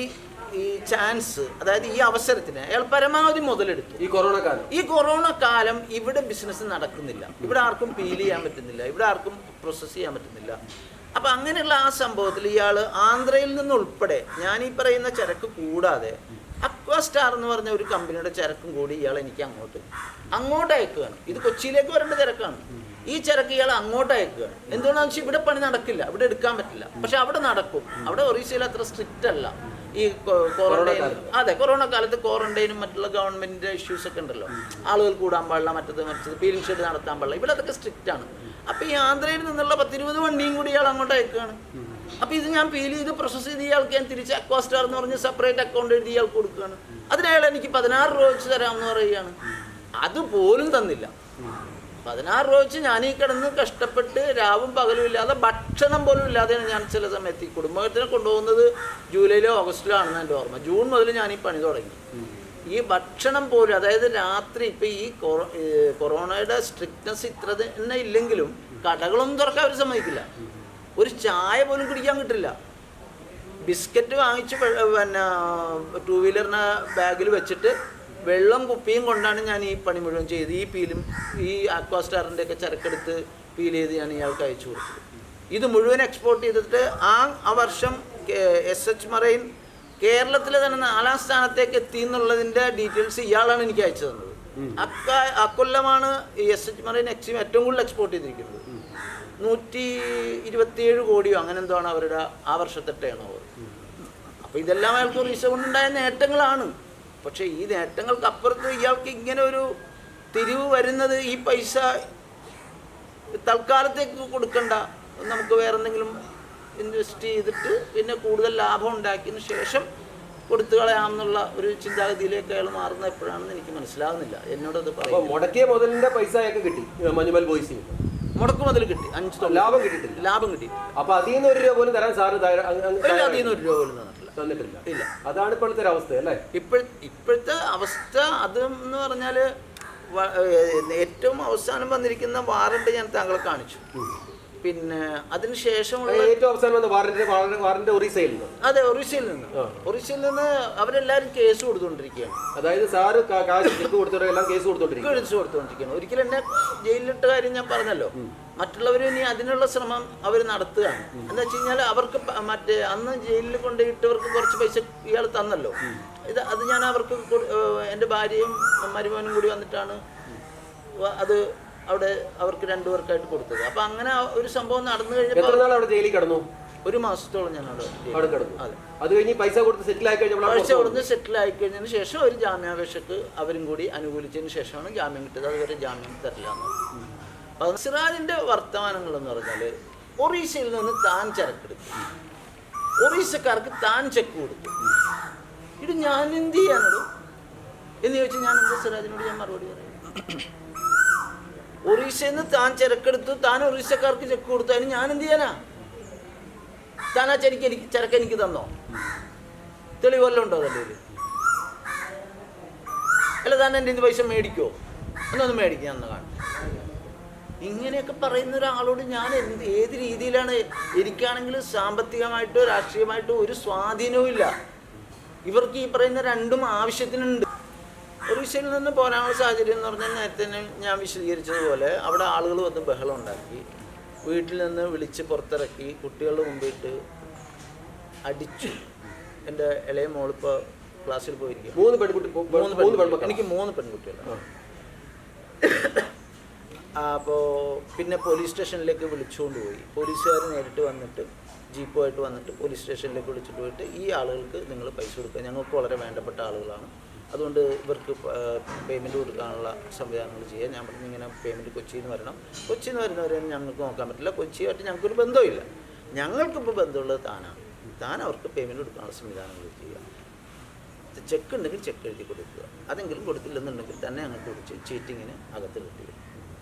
ചാൻസ്, അതായത് ഈ അവസരത്തിന് അയാൾ പരമാവധി മുതലെടുത്തു. ഈ കൊറോണ കാലം ഇവിടെ ബിസിനസ് നടക്കുന്നില്ല, ഇവിടെ ആർക്കും ഫീൽ ചെയ്യാൻ പറ്റുന്നില്ല, ഇവിടെ ആർക്കും പ്രോസസ്സ് ചെയ്യാൻ പറ്റുന്നില്ല. അപ്പം അങ്ങനെയുള്ള ആ സംഭവത്തിൽ ഇയാൾ ആന്ധ്രയിൽ നിന്നുൾപ്പെടെ ഞാൻ ഈ പറയുന്ന ചരക്ക് കൂടാതെ അക്വാസ്റ്റാർ എന്ന് പറഞ്ഞ ഒരു കമ്പനിയുടെ ചരക്കും കൂടി ഇയാൾ എനിക്ക് അങ്ങോട്ട് അയക്കുകയാണ്. ഇത് കൊച്ചിയിലേക്ക് വരേണ്ട ചരക്കാണ്. ഈ ചരക്ക് ഇയാൾ അങ്ങോട്ട് അയക്കുകയാണ്. എന്തുകൊണ്ടാണെന്ന് വെച്ചാൽ ഇവിടെ പണി നടക്കില്ല, ഇവിടെ എടുക്കാൻ പറ്റില്ല. പക്ഷെ അവിടെ നടക്കും. അവിടെ ഒറീസയിൽ അത്ര സ്ട്രിക്റ്റ് അല്ല ഈ ക്വാറന്റൈൻ. അതെ, കൊറോണ കാലത്ത് ക്വാറന്റൈനും മറ്റുള്ള ഗവൺമെന്റിന്റെ ഇഷ്യൂസ് ഒക്കെ ഉണ്ടല്ലോ. ആളുകൾ കൂടാൻ പാടില്ല, മറ്റത് ഫീലിംഗ് ഷെഡ് നടത്താൻ പാടില്ല. ഇവിടെ അതൊക്കെ സ്ട്രിക്റ്റ് ആണ്. അപ്പോൾ ഈ ആന്ധ്രയിൽ നിന്നുള്ള 10-20 വണ്ടിയും കൂടി ഇയാൾ അങ്ങോട്ട് അയക്കുകയാണ്. അപ്പോൾ ഇത് ഞാൻ ഫീൽ ചെയ്ത് പ്രോസസ്സ് ചെയ്ത് ഇയാൾക്ക് ഞാൻ തിരിച്ച് അക്വാസ്റ്റാർ എന്ന് പറഞ്ഞ് സെപ്പറേറ്റ് അക്കൗണ്ട് എഴുതി ഇയാൾക്ക് കൊടുക്കുകയാണ്. അതിനയാൾ എനിക്ക് 16 രൂപ വെച്ച് തരാമെന്ന് പറയുകയാണ്. അതുപോലും തന്നില്ല. 16 രൂപ വെച്ച് ഞാൻ ഈ കിടന്ന് കഷ്ടപ്പെട്ട് രാവും പകലും ഇല്ലാതെ ഭക്ഷണം പോലും ഇല്ലാതെയാണ് ഞാൻ ചില സമയത്ത് ഈ കുടുംബത്തിനെ കൊണ്ടുപോകുന്നത്. ജൂലൈയിലോ ഓഗസ്റ്റിലോ ആണെന്ന് എൻ്റെ ഓർമ്മ. ജൂൺ മുതൽ ഞാൻ ഈ പണി തുടങ്ങി. ഈ ഭക്ഷണം പോലും, അതായത് രാത്രി ഇപ്പം ഈ കൊറോണയുടെ സ്ട്രിക്ട്നെസ് ഇത്ര തന്നെ ഇല്ലെങ്കിലും കടകളൊന്നും തുറക്കാൻ അവർ സമ്മതിക്കില്ല. ഒരു ചായ പോലും കുടിക്കാൻ കിട്ടില്ല. ബിസ്ക്കറ്റ് വാങ്ങിച്ച് പിന്നെ 2 വീലറിന് ബാഗിൽ വെച്ചിട്ട് വെള്ളം കുപ്പിയും കൊണ്ടാണ് ഞാൻ ഈ പണി മുഴുവൻ ചെയ്ത് ഈ അക്വാസ്റ്റാറിൻ്റെ ഒക്കെ ചരക്കെടുത്ത് ഫീൽ ചെയ്ത് ഞാൻ ഇയാൾക്ക് അയച്ചു കൊടുത്തത്. ഇത് മുഴുവൻ എക്സ്പോർട്ട് ചെയ്തിട്ട് ആ വർഷം SH മറൈൻ കേരളത്തിലെ തന്നെ 4ാം സ്ഥാനത്തേക്ക് എത്തി എന്നുള്ളതിൻ്റെ ഡീറ്റെയിൽസ് ഇയാളാണ് എനിക്ക് അയച്ചു തന്നത്. അക്കൊല്ലമാണ് ഈ SH മറൈൻ എക്സിം ഏറ്റവും കൂടുതൽ എക്സ്പോർട്ട് ചെയ്തിരിക്കുന്നത്. 127 കോടിയോ അങ്ങനെ എന്തോ ആണ് അവരുടെ ആ വർഷത്തെ ടേൺ ഓവർ. അപ്പോൾ ഇതെല്ലാം അയാൾക്ക് ഒറീസ കൊണ്ടുണ്ടായ നേട്ടങ്ങളാണ്. പക്ഷേ ഈ നേട്ടങ്ങൾക്ക് അപ്പുറത്ത് ഇയാൾക്ക് ഇങ്ങനെ ഒരു തിരിവ് വരുന്നത്, ഈ പൈസ തൽക്കാലത്തേക്ക് കൊടുക്കണ്ട, നമുക്ക് വേറെ എന്തെങ്കിലും ഇൻവെസ്റ്റ് ചെയ്തിട്ട് പിന്നെ കൂടുതൽ ലാഭം ഉണ്ടാക്കിയതിന് ശേഷം കൊടുത്തു കളയാമെന്നുള്ള ഒരു ചിന്താഗതിയിലേക്ക് അയാൾ മാറുന്നത് എപ്പോഴാണെന്ന് എനിക്ക് മനസ്സിലാകുന്നില്ല. എന്നോടത് പറയും. മുടക്കിയ മുതലിന്റെ പൈസ അയാൾക്ക് കിട്ടി. മഞ്ജുമേൽ ബോയ്സിന് മുടക്ക് മുതൽ കിട്ടി. 5 ലാഭം കിട്ടിയിട്ടില്ല. ലാഭം കിട്ടി. അപ്പൊ അതിൽ നിന്ന് 1 രൂപ പോലും തരാൻ സാറ് അതിൽ നിന്ന് 1 രൂപ പോലും തന്നിട്ടില്ല. ഇല്ല. അതാണ് ഇപ്പോഴത്തെ ഒരു അവസ്ഥ അല്ലേ? ഇപ്പോഴത്തെ അവസ്ഥ അതെന്ന് പറഞ്ഞാൽ ഏറ്റവും അവസാനം വന്നിരിക്കുന്ന വാറണ്ട് ഞാൻ താങ്കളെ കാണിച്ചു. പിന്നെ അതിനുശേഷമുള്ള ഏറ്റവും അവസാനം വന്ന വാറന്റ് ഒറീസയിൽ നിന്ന്. അതെ, ഒറീസയിൽ നിന്ന് അവരെല്ലാവരും കേസ് കൊടുത്തുകൊണ്ടിരിക്കുകയാണ്. അതായത് സാറ് കാശ് ചെക്ക് കൊടുത്തോരെല്ലാം കേസ് കൊടുത്തുകൊണ്ടിരിക്കുകയാണ്. ഒരിക്കലും എന്നെ ജയിലിലിട്ട കാര്യം ഞാൻ പറഞ്ഞല്ലോ. മറ്റുള്ളവരും ഇനി അതിനുള്ള ശ്രമം അവർ നടത്തുകയാണ്. എന്താ വെച്ച് കഴിഞ്ഞാൽ അവർക്ക് മറ്റേ അന്ന് ജയിലിൽ കൊണ്ടുപോയിട്ടവർക്ക് കുറച്ച് പൈസ ഇയാൾ തന്നല്ലോ. അത് ഞാൻ അവർക്ക് എൻ്റെ ഭാര്യയും മരുമോനും കൂടി വന്നിട്ടാണ് അത് അവിടെ അവർക്ക് 2 പേർക്കായിട്ട് കൊടുത്തത്. അപ്പം അങ്ങനെ ഒരു സംഭവം നടന്നു കഴിഞ്ഞപ്പോൾ അവിടെ ജയിലിൽ കിടന്നു. 1 മാസത്തോളം ഞാൻ അവിടെ കിടന്നു. അതെ, അത് കഴിഞ്ഞ് പൈസ കൊടുത്ത് സെറ്റിൽ ആയി കഴിഞ്ഞതിന് ശേഷം ഒരു ജാമ്യാപേക്ഷക്ക് അവരും കൂടി അനുകൂലിച്ചതിന് ശേഷമാണ് ജാമ്യം കിട്ടിയത്. അതുവരെ ജാമ്യം തരില്ല എന്ന്. അപ്പം സിറാജിൻ്റെ വർത്തമാനങ്ങളെന്ന് പറഞ്ഞാൽ ഒറീസയിൽ നിന്ന് താൻ ചരക്കെടുത്തു, ഒറീസക്കാർക്ക് താൻ ചെക്ക് കൊടുത്തു. ഇത് ഞാൻ എന്ത് ചെയ്യാനോ എന്ന് ചോദിച്ചാൽ ഞാൻ എന്താ സിറാജിനോട് ഞാൻ മറുപടി പറയും? ഒറീസയിൽ നിന്ന് താൻ ചരക്കെടുത്തു, താൻ ഒറീസക്കാർക്ക് ചെക്ക് കൊടുത്തു, അതിന് ഞാൻ എന്ത് ചെയ്യാനാ? താൻ ആ ചരക്ക് എനിക്ക് തന്നോ? തെളിവെല്ലാം ഉണ്ടോ അതിൻ്റെ? അല്ല, താൻ എൻ്റെ പൈസ മേടിക്കോ? എന്നൊന്ന് മേടിക്കുക, എന്ന് കാണും. ഇങ്ങനെയൊക്കെ പറയുന്ന ഒരാളോട് ഞാൻ ഏത് രീതിയിലാണ്? എനിക്കാണെങ്കിൽ സാമ്പത്തികമായിട്ടോ രാഷ്ട്രീയമായിട്ടോ ഒരു സ്വാധീനവും ഇല്ല. ഇവർക്ക് ഈ പറയുന്ന രണ്ടും ആവശ്യത്തിനുണ്ട്. ഒറീസയിൽ നിന്ന് പോരാനുള്ള സാഹചര്യം എന്ന് പറഞ്ഞാൽ നേരത്തെ ഞാൻ വിശദീകരിച്ചതുപോലെ അവിടെ ആളുകൾ വന്ന് ബഹളം ഉണ്ടാക്കി, വീട്ടിൽ നിന്ന് വിളിച്ച് പുറത്തിറക്കി, കുട്ടികളുടെ മുമ്പിട്ട് അടിച്ചു. എൻ്റെ ഇളയ മോളിപ്പോൾ ക്ലാസ്സിൽ പോയിരിക്കും. എനിക്ക് 3 പെൺകുട്ടികളാണ്. അപ്പോൾ പിന്നെ പോലീസ് സ്റ്റേഷനിലേക്ക് വിളിച്ചുകൊണ്ട് പോയി. പോലീസുകാർ നേരിട്ട് വന്നിട്ട് ജീപ്പുമായിട്ട് വന്നിട്ട് പോലീസ് സ്റ്റേഷനിലേക്ക് വിളിച്ചിട്ട് പോയിട്ട് ഈ ആളുകൾക്ക് നിങ്ങൾ പൈസ കൊടുക്കുക, ഞങ്ങൾക്ക് വളരെ വേണ്ടപ്പെട്ട ആളുകളാണ്, അതുകൊണ്ട് ഇവർക്ക് പേയ്മെൻറ്റ് കൊടുക്കാനുള്ള സംവിധാനങ്ങൾ ചെയ്യുക. ഞാൻ പറഞ്ഞു ഇങ്ങനെ പേയ്മെൻറ്റ് കൊച്ചിയിൽ നിന്ന് വരണം, കൊച്ചിയിൽ നിന്ന് വരുന്നവരെ ഞങ്ങൾക്ക് നോക്കാൻ പറ്റില്ല, കൊച്ചിയുമായിട്ട് ഞങ്ങൾക്കൊരു ബന്ധമില്ല, ഞങ്ങൾക്കിപ്പോൾ ബന്ധമുള്ളത് താനാണ്. താൻ അവർക്ക് പേയ്മെൻറ്റ് കൊടുക്കാനുള്ള സംവിധാനങ്ങൾ ചെയ്യുക. ചെക്ക് ഉണ്ടെങ്കിൽ ചെക്ക് എഴുതി കൊടുക്കുക, അതെങ്കിലും കൊടുത്തില്ലെന്നുണ്ടെങ്കിൽ തന്നെ ഞങ്ങൾക്ക് കുറിച്ച് ചീറ്റിങ്ങിന് അകത്ത് കിട്ടുക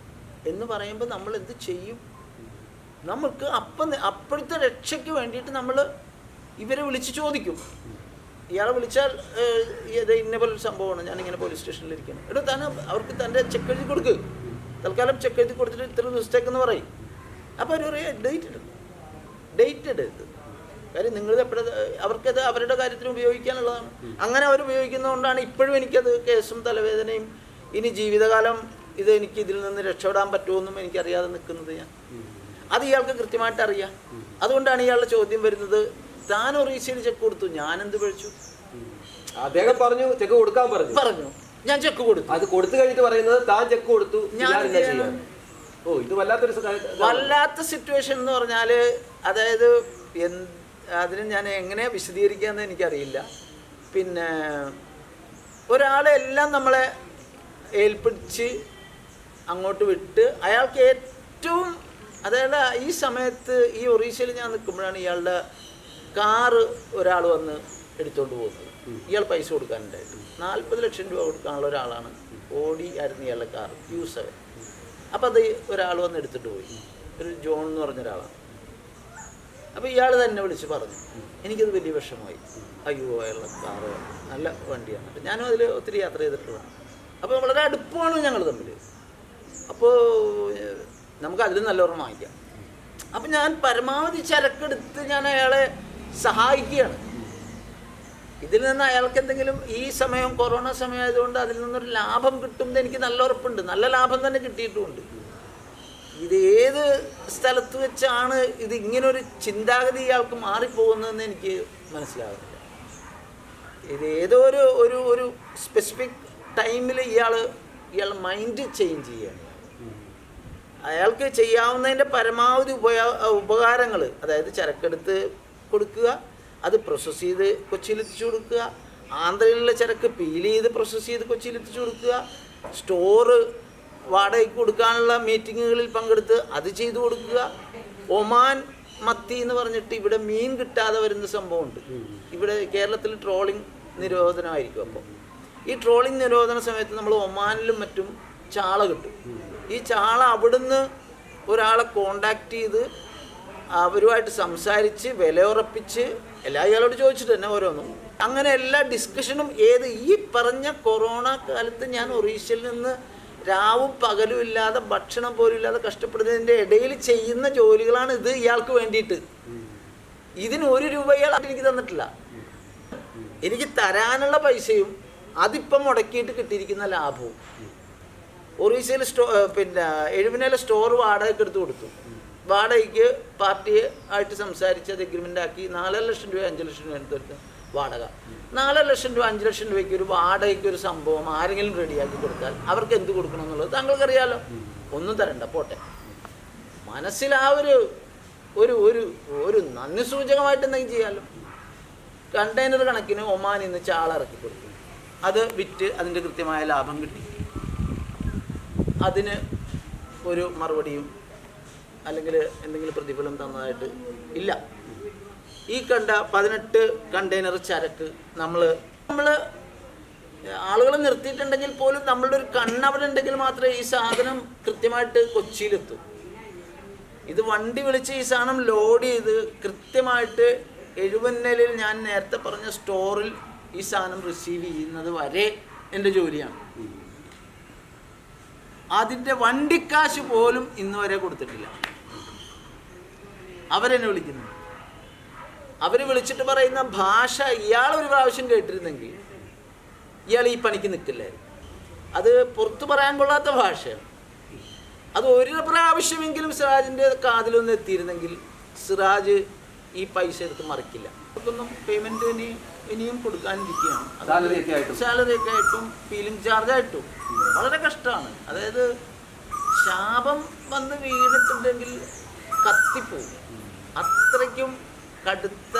എന്ന് പറയുമ്പോൾ നമ്മൾ എന്ത് ചെയ്യും? നമുക്ക് അപ്പോഴത്തെ രക്ഷയ്ക്ക് വേണ്ടിയിട്ട് നമ്മൾ ഇവരെ വിളിച്ച് ചോദിക്കും. ഇയാളെ വിളിച്ചാൽ ഇത് ഇന്ന പോലെ ഒരു സംഭവമാണ്, ഞാനിങ്ങനെ പോലീസ് സ്റ്റേഷനിലിരിക്കണം, എടോ താൻ അവർക്ക് തൻ്റെ ചെക്ക് എഴുതി കൊടുക്കുക, തൽക്കാലം ചെക്ക് എഴുതി കൊടുത്തിട്ട് ഇത്ര ദിവസത്തേക്കെന്ന് പറയും. അപ്പോൾ അവർ പറയും ഡേറ്റ് ഇടരുത്, കാര്യം നിങ്ങളിത് എപ്പോഴും അവർക്കത് അവരുടെ കാര്യത്തിന് ഉപയോഗിക്കാനുള്ളതാണ്. അങ്ങനെ അവർ ഉപയോഗിക്കുന്നതുകൊണ്ടാണ് ഇപ്പോഴും എനിക്കത് കേസും തലവേദനയും ഇനി ജീവിതകാലം ഇത് എനിക്ക് ഇതിൽ നിന്ന് രക്ഷപ്പെടാൻ പറ്റുമെന്നും എനിക്കറിയാതെ നിൽക്കുന്നത്. അത് ഇയാൾക്ക് കൃത്യമായിട്ട് അറിയാം. അതുകൊണ്ടാണ് ഇയാളുടെ ചോദ്യം വരുന്നത്, താൻ ഒറീസയിൽ ചെക്ക് കൊടുത്തു, ഞാനെന്ത് പഴിച്ചു? അദ്ദേഹം പറഞ്ഞു ചെക്ക് കൊടുക്കാൻ പറഞ്ഞു, ഞാൻ ചെക്ക് കൊടുത്തു. അത് കൊടുത്തു കഴിഞ്ഞിട്ട് പറയുന്നത് താൻ ചെക്ക് കൊടുത്തു. ഇത് വല്ലാത്ത സിറ്റുവേഷൻ എന്ന് പറഞ്ഞാൽ, അതായത് അതിന് ഞാൻ എങ്ങനെ വിശദീകരിക്കാമെന്ന് എനിക്കറിയില്ല. പിന്നെ ഒരാളെല്ലാം നമ്മളെ ഏൽപ്പിച്ച് അങ്ങോട്ട് വിട്ട് അയാൾക്ക് ഏറ്റവും, അതായത് ഈ സമയത്ത് ഈ ഒറീസയിൽ ഞാൻ നിൽക്കുമ്പോഴാണ് ഇയാളുടെ കാറ് ഒരാൾ വന്ന് എടുത്തുകൊണ്ട് പോകുന്നത്. ഇയാൾ പൈസ കൊടുക്കാനുണ്ടായിട്ട് 40 ലക്ഷം രൂപ കൊടുക്കാനുള്ള ഒരാളാണ്. ഓടി ആയിരുന്നു ഇയാളുടെ കാറ്, Q7. അപ്പോൾ അത് ഒരാൾ വന്ന് എടുത്തിട്ട് പോയി, ഒരു ജോൺ എന്ന് പറഞ്ഞ ഒരാളാണ്. അപ്പോൾ ഇയാൾ തന്നെ വിളിച്ച് പറഞ്ഞു, എനിക്കത് വലിയ വിഷമമായി. അയ്യോ, അയാളുടെ കാറ് നല്ല വണ്ടിയാണ്, ഞാനും അതിൽ ഒത്തിരി യാത്ര ചെയ്തിട്ടുള്ളതാണ്. അപ്പോൾ വളരെ അടുപ്പമാണ് ഞങ്ങൾ തമ്മിൽ. അപ്പോൾ നമുക്ക് അതിൽ നല്ല ഓർമ്മ വാങ്ങിക്കാം. അപ്പം ഞാൻ പരമാവധി ചരക്കെടുത്ത് ഞാൻ അയാളെ സഹായിക്കുകയാണ്. ഇതിൽ നിന്ന് അയാൾക്ക് എന്തെങ്കിലും ഈ സമയം കൊറോണ സമയമായതുകൊണ്ട് അതിൽ നിന്നൊരു ലാഭം കിട്ടുമെന്ന് എനിക്ക് നല്ല ഉറപ്പുണ്ട്. നല്ല ലാഭം തന്നെ കിട്ടിയിട്ടുമുണ്ട്. ഇത് ഏത് സ്ഥലത്ത് വെച്ചാണ് ഇത് ഇങ്ങനൊരു ചിന്താഗതി ഇയാൾക്ക് മാറിപ്പോകുന്നതെന്ന് എനിക്ക് മനസ്സിലാകുന്നില്ല. ഇത് ഏതോ ഒരു സ്പെസിഫിക് ടൈമിൽ ഇയാൾ മൈൻഡ് ചേഞ്ച് ചെയ്യുകയാണ്. അയാൾക്ക് ചെയ്യാവുന്നതിൻ്റെ പരമാവധി ഉപകാരങ്ങൾ, അതായത് ചരക്കെടുത്ത് കൊടുക്കുക, അത് പ്രോസസ്സ് ചെയ്ത് കൊച്ചിയിലെത്തിച്ചു കൊടുക്കുക, ആന്ധ്രയിലുള്ള ചരക്ക് പീൽ ചെയ്ത് പ്രോസസ്സ് ചെയ്ത് കൊച്ചിയിലെത്തിച്ചു കൊടുക്കുക, സ്റ്റോറ് വാടകയ്ക്ക് കൊടുക്കാനുള്ള മീറ്റിങ്ങുകളിൽ പങ്കെടുത്ത് അത് ചെയ്തു കൊടുക്കുക. ഒമാൻ മത്തി എന്ന് പറഞ്ഞിട്ട് ഇവിടെ മീൻ കിട്ടാതെ വരുന്ന സംഭവമുണ്ട്. ഇവിടെ കേരളത്തിൽ ട്രോളിംഗ് നിരോധനമായിരിക്കും. അപ്പോൾ ഈ ട്രോളിംഗ് നിരോധന സമയത്ത് നമ്മൾ ഒമാനിലും മറ്റും ചാള കിട്ടും. ഈ ചാള അവിടുന്ന് ഒരാളെ കോണ്ടാക്ട് ചെയ്ത് അവരുമായിട്ട് സംസാരിച്ച് വില ഉറപ്പിച്ച് എല്ലാ ഇയാളോട് ചോദിച്ചിട്ട് തന്നെ ഓരോന്നും, അങ്ങനെ എല്ലാ ഡിസ്കഷനും ഈ പറഞ്ഞ കൊറോണ കാലത്ത് ഞാൻ ഒറീസയിൽ നിന്ന് രാവും പകലും ഇല്ലാതെ ഭക്ഷണം പോലും ഇല്ലാതെ കഷ്ടപ്പെടുന്നതിൻ്റെ ഇടയിൽ ചെയ്യുന്ന ജോലികളാണ് ഇത് ഇയാൾക്ക് വേണ്ടിയിട്ട്. ഇതിന് 1 രൂപ ഇയാൾ എനിക്ക് തന്നിട്ടില്ല. എനിക്ക് തരാനുള്ള പൈസയും അതിപ്പം മുടക്കിയിട്ട് കിട്ടിയിരിക്കുന്ന ലാഭവും. ഒറീസയിൽ എഴുപനയിലെ സ്റ്റോർ വാടകയ്ക്ക് എടുത്ത് കൊടുത്തു. വാടകയ്ക്ക് പാർട്ടിയെ ആയിട്ട് സംസാരിച്ച് അത് എഗ്രിമെൻ്റ് ആക്കി 4 ലക്ഷം രൂപ 5 ലക്ഷം രൂപ എടുത്ത് വാടക. 4 ലക്ഷം രൂപ 5 ലക്ഷം രൂപയ്ക്ക് ഒരു വാടകയ്ക്ക് ഒരു സംഭവം ആരെങ്കിലും റെഡിയാക്കി കൊടുത്താൽ അവർക്ക് എന്ത് കൊടുക്കണം എന്നുള്ളത് താങ്കൾക്കറിയാലോ. ഒന്നും തരണ്ട, പോട്ടെ. മനസ്സിൽ ആ ഒരു നന്ദി സൂചകമായിട്ട് എന്തെങ്കിലും ചെയ്യാമല്ലോ. കണ്ടെയ്നർ കണക്കിന് ഒമാനിൽ നിന്ന് ചാള ഇറക്കി കൊടുത്തു. അത് വിറ്റ് അതിൻ്റെ കൃത്യമായ ലാഭം കിട്ടി. അതിന് ഒരു മറുപടിയും അല്ലെങ്കിൽ എന്തെങ്കിലും പ്രതിഫലം തന്നതായിട്ട് ഇല്ല. ഈ കണ്ട 18 കണ്ടെയ്നർ ചരക്ക് നമ്മൾ ആളുകളെ നിർത്തിയിട്ടുണ്ടെങ്കിൽ പോലും നമ്മളുടെ ഒരു കണ്ണവിടെ ഉണ്ടെങ്കിൽ മാത്രമേ ഈ സാധനം കൃത്യമായിട്ട് കൊച്ചിയിലെത്തൂ. ഇത് വണ്ടി വിളിച്ച് ഈ സാധനം ലോഡ് ചെയ്ത് കൃത്യമായിട്ട് എഴുപന്നലിൽ ഞാൻ നേരത്തെ പറഞ്ഞ സ്റ്റോറിൽ ഈ സാധനം റിസീവ് ചെയ്യുന്നത് വരെ എൻ്റെ ജോലിയാണ്. അതിൻ്റെ വണ്ടിക്കാശ് പോലും ഇന്ന് വരെ കൊടുത്തിട്ടില്ല. അവരെന്നെ വിളിക്കുന്നു. അവർ വിളിച്ചിട്ട് പറയുന്ന ഭാഷ ഇയാൾ ഒരു പ്രാവശ്യം കേട്ടിരുന്നെങ്കിൽ ഇയാൾ ഈ പണിക്ക് നിൽക്കില്ലായിരുന്നു. അത് പുറത്തു പറയാൻ കൊള്ളാത്ത ഭാഷയാണ്. അത് ഒരു പ്രാവശ്യമെങ്കിലും സിറാജിൻ്റെ കാതിലൊന്ന് എത്തിയിരുന്നെങ്കിൽ സിറാജ് ഈ പൈസ എടുത്ത് മറിക്കില്ല. അവർക്കൊന്നും പേയ്മെൻറ്റ് ഇനിയും കൊടുക്കാനിരിക്കുകയാണ്. സാലറി ഒക്കെ ആയിട്ടും ഫീലിംഗ് ചാർജായിട്ടും വളരെ കഷ്ടമാണ്. അതായത് ശാപം വന്ന് വീണിട്ടുണ്ടെങ്കിൽ കത്തിപ്പോവും. അത്രയ്ക്കും കടുത്ത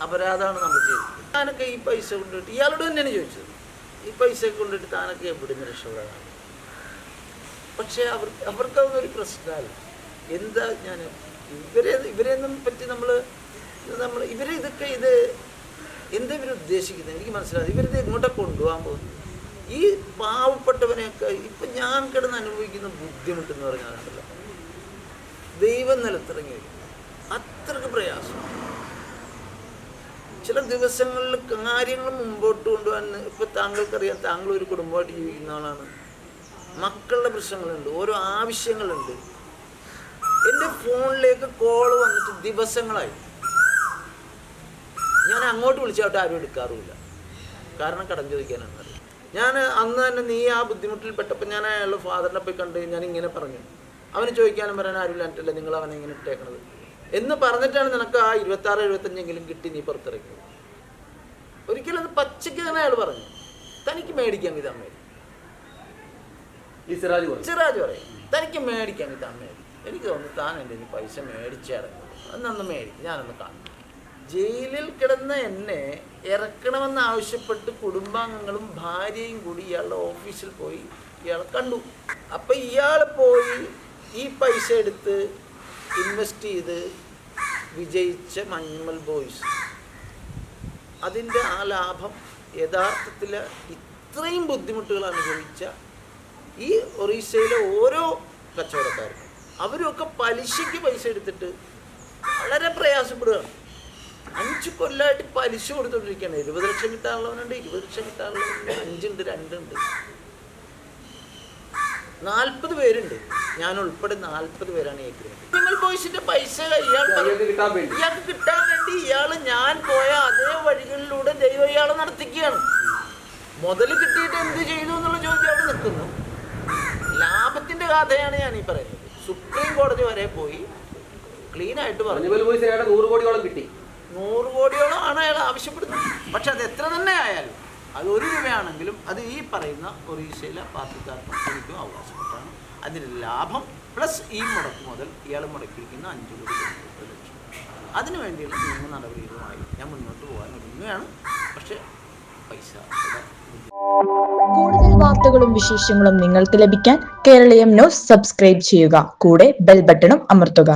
അപരാധമാണ് നമ്മൾ ചെയ്തത്. താനൊക്കെ ഈ പൈസ കൊണ്ടിട്ട് ഇയാളോട് തന്നെയാണ് ചോദിച്ചത്, ഈ പൈസ കൊണ്ടിട്ട് താനൊക്കെ എവിടുന്ന് രക്ഷപ്പെടാനാണ്? പക്ഷേ അവർക്കതൊന്നും ഒരു പ്രശ്നമല്ല. എന്താ ഞാൻ ഇവരെയൊന്നും പറ്റി നമ്മൾ നമ്മൾ ഇതൊക്കെ എന്താ ഇവർ ഉദ്ദേശിക്കുന്നത് എനിക്ക് മനസ്സിലായി. ഇവരിത് എങ്ങോട്ടാ കൊണ്ടുപോകാൻ പോകുന്നത്? ഈ പാവപ്പെട്ടവനെയൊക്കെ ഇപ്പം ഞാൻ കിടന്ന് അനുഭവിക്കുന്ന ബുദ്ധിമുട്ടെന്ന് പറഞ്ഞാലുണ്ടല്ലോ, ദൈവം നിലത്തിറങ്ങി വരും. അത്രയ്ക്ക് പ്രയാസം. ചില ദിവസങ്ങളിൽ കാര്യങ്ങൾ മുമ്പോട്ട് കൊണ്ടുപോകാൻ ഇപ്പം താങ്കൾക്കറിയാം, താങ്കൾ ഒരു കുടുംബമായിട്ട് ജീവിക്കുന്ന ആളാണ്. മക്കളുടെ പ്രശ്നങ്ങളുണ്ട്, ഓരോ ആവശ്യങ്ങളുണ്ട്. എൻ്റെ ഫോണിലേക്ക് കോൾ വന്നിട്ട് ദിവസങ്ങളായി. ഞാൻ അങ്ങോട്ട് വിളിച്ചായിട്ട് ആരും എടുക്കാറുമില്ല. കാരണം കടം ചോദിക്കാനാണ്. ഞാൻ അന്ന് തന്നെ നീ ആ ബുദ്ധിമുട്ടിൽ പെട്ടപ്പോൾ ഞാൻ അയാളുടെ ഫാദറിനെ പോയി കണ്ട് ഞാൻ ഇങ്ങനെ പറഞ്ഞു, അവന് ചോദിക്കാനും പറയാൻ ആരുമില്ല, എന്നിട്ടല്ല നിങ്ങൾ അവനെ ഇങ്ങനെ ഇട്ടേക്കണത് എന്ന് പറഞ്ഞിട്ടാണ് നിനക്ക് ആ 26-75 കിട്ടി നീ പുറത്തിറങ്ങിയത്. ഒരിക്കലും അത് പച്ചയ്ക്ക് തന്നെ അയാൾ പറഞ്ഞു, തനിക്ക് മേടിക്കാൻ ഇത് അമ്മേരി. സിറാജ് പറയും തനിക്ക് മേടിക്കാൻ ഇത് അമ്മേരി. എനിക്ക് തോന്നുന്നു താൻ എൻ്റെ ഇനി പൈസ മേടിച്ചിറങ്ങും, അന്നൊന്ന് മേടിക്കും, ഞാനൊന്ന് കാണും. ജയിലിൽ കിടന്ന എന്നെ ഇറക്കണമെന്ന് ആവശ്യപ്പെട്ട് കുടുംബാംഗങ്ങളും ഭാര്യയും കൂടി ഇയാളുടെ ഓഫീസിൽ പോയി ഇയാളെ കണ്ടു. അപ്പം ഇയാൾ പോയി ഈ പൈസ എടുത്ത് ഇൻവെസ്റ്റ് ചെയ്ത് വിജയിച്ച മഞ്ജുമൽ ബോയ്സ്, അതിൻ്റെ ആ ലാഭം യഥാർത്ഥത്തിൽ ഇത്രയും ബുദ്ധിമുട്ടുകൾ അനുഭവിച്ച ഈ ഒറീസയിലെ ഓരോ കച്ചവടക്കാരും അവരുമൊക്കെ പലിശയ്ക്ക് പൈസ എടുത്തിട്ട് വളരെ പ്രയാസപ്പെടുകയാണ്. 5 കൊല്ലമായിട്ട് പലിശ കൊടുത്തുകൊണ്ടിരിക്കുകയാണ്. 20 ലക്ഷം കിട്ടാനുള്ളവനുണ്ട്, 20 ലക്ഷം കിട്ടാനുള്ളവനുണ്ട്, 5 ഉണ്ട്, 2 ഉണ്ട്, 40 പേരുണ്ട്. ഞാൻ ഉൾപ്പെടെ 40 പേരാണ് ഈ മഞ്ജുമൽ ബോയ്സിന്റെ പൈസ ഇയാൾക്ക് കിട്ടാൻ വേണ്ടി ഞാൻ പോയ അതേ വഴികളിലൂടെ ദൈവം ഇയാളെ നടത്തിക്കുകയാണ്. മുതൽ കിട്ടിയിട്ട് എന്ത് ചെയ്തു എന്നുള്ള ചോദ്യം അവിടെ നിൽക്കുന്നു. ലാഭത്തിന്റെ കഥയാണ് ഞാൻ ഈ പറയുന്നത്. സുപ്രീം കോടതി വരെ പോയി ക്ലീൻ ആയിട്ട് പറഞ്ഞു 100 കോടിയോളം കിട്ടി. 100 കോടിയോളം ആണ് അയാൾ ആവശ്യപ്പെടുന്നത്. പക്ഷെ അത് എത്ര തന്നെ ആയാലും അത് 1 രൂപയാണെങ്കിലും അത് ഈ പറയുന്ന ഒറീസയിലെ പാർട്ടിക്കാർക്കും എനിക്കും അവകാശപ്പെട്ടാണ്. അതിൻ്റെ ലാഭം പ്ലസ് ഈ മുടക്ക് മുതൽ ഇയാൾ മുടക്കിയിരിക്കുന്ന 5 കോടി ലക്ഷം. അതിനു വേണ്ടിയുള്ള നിയമ നടപടികളുമായി ഞാൻ മുന്നോട്ട് പോകാൻ ഒരുങ്ങുകയാണ്. പക്ഷേ പൈസ കൂടുതൽ വാർത്തകളും വിശേഷങ്ങളും നിങ്ങൾക്ക് ലഭിക്കാൻ കേരളീയം ന്യൂസ് സബ്സ്ക്രൈബ് ചെയ്യുക. കൂടെ ബെൽ ബട്ടണും അമർത്തുക.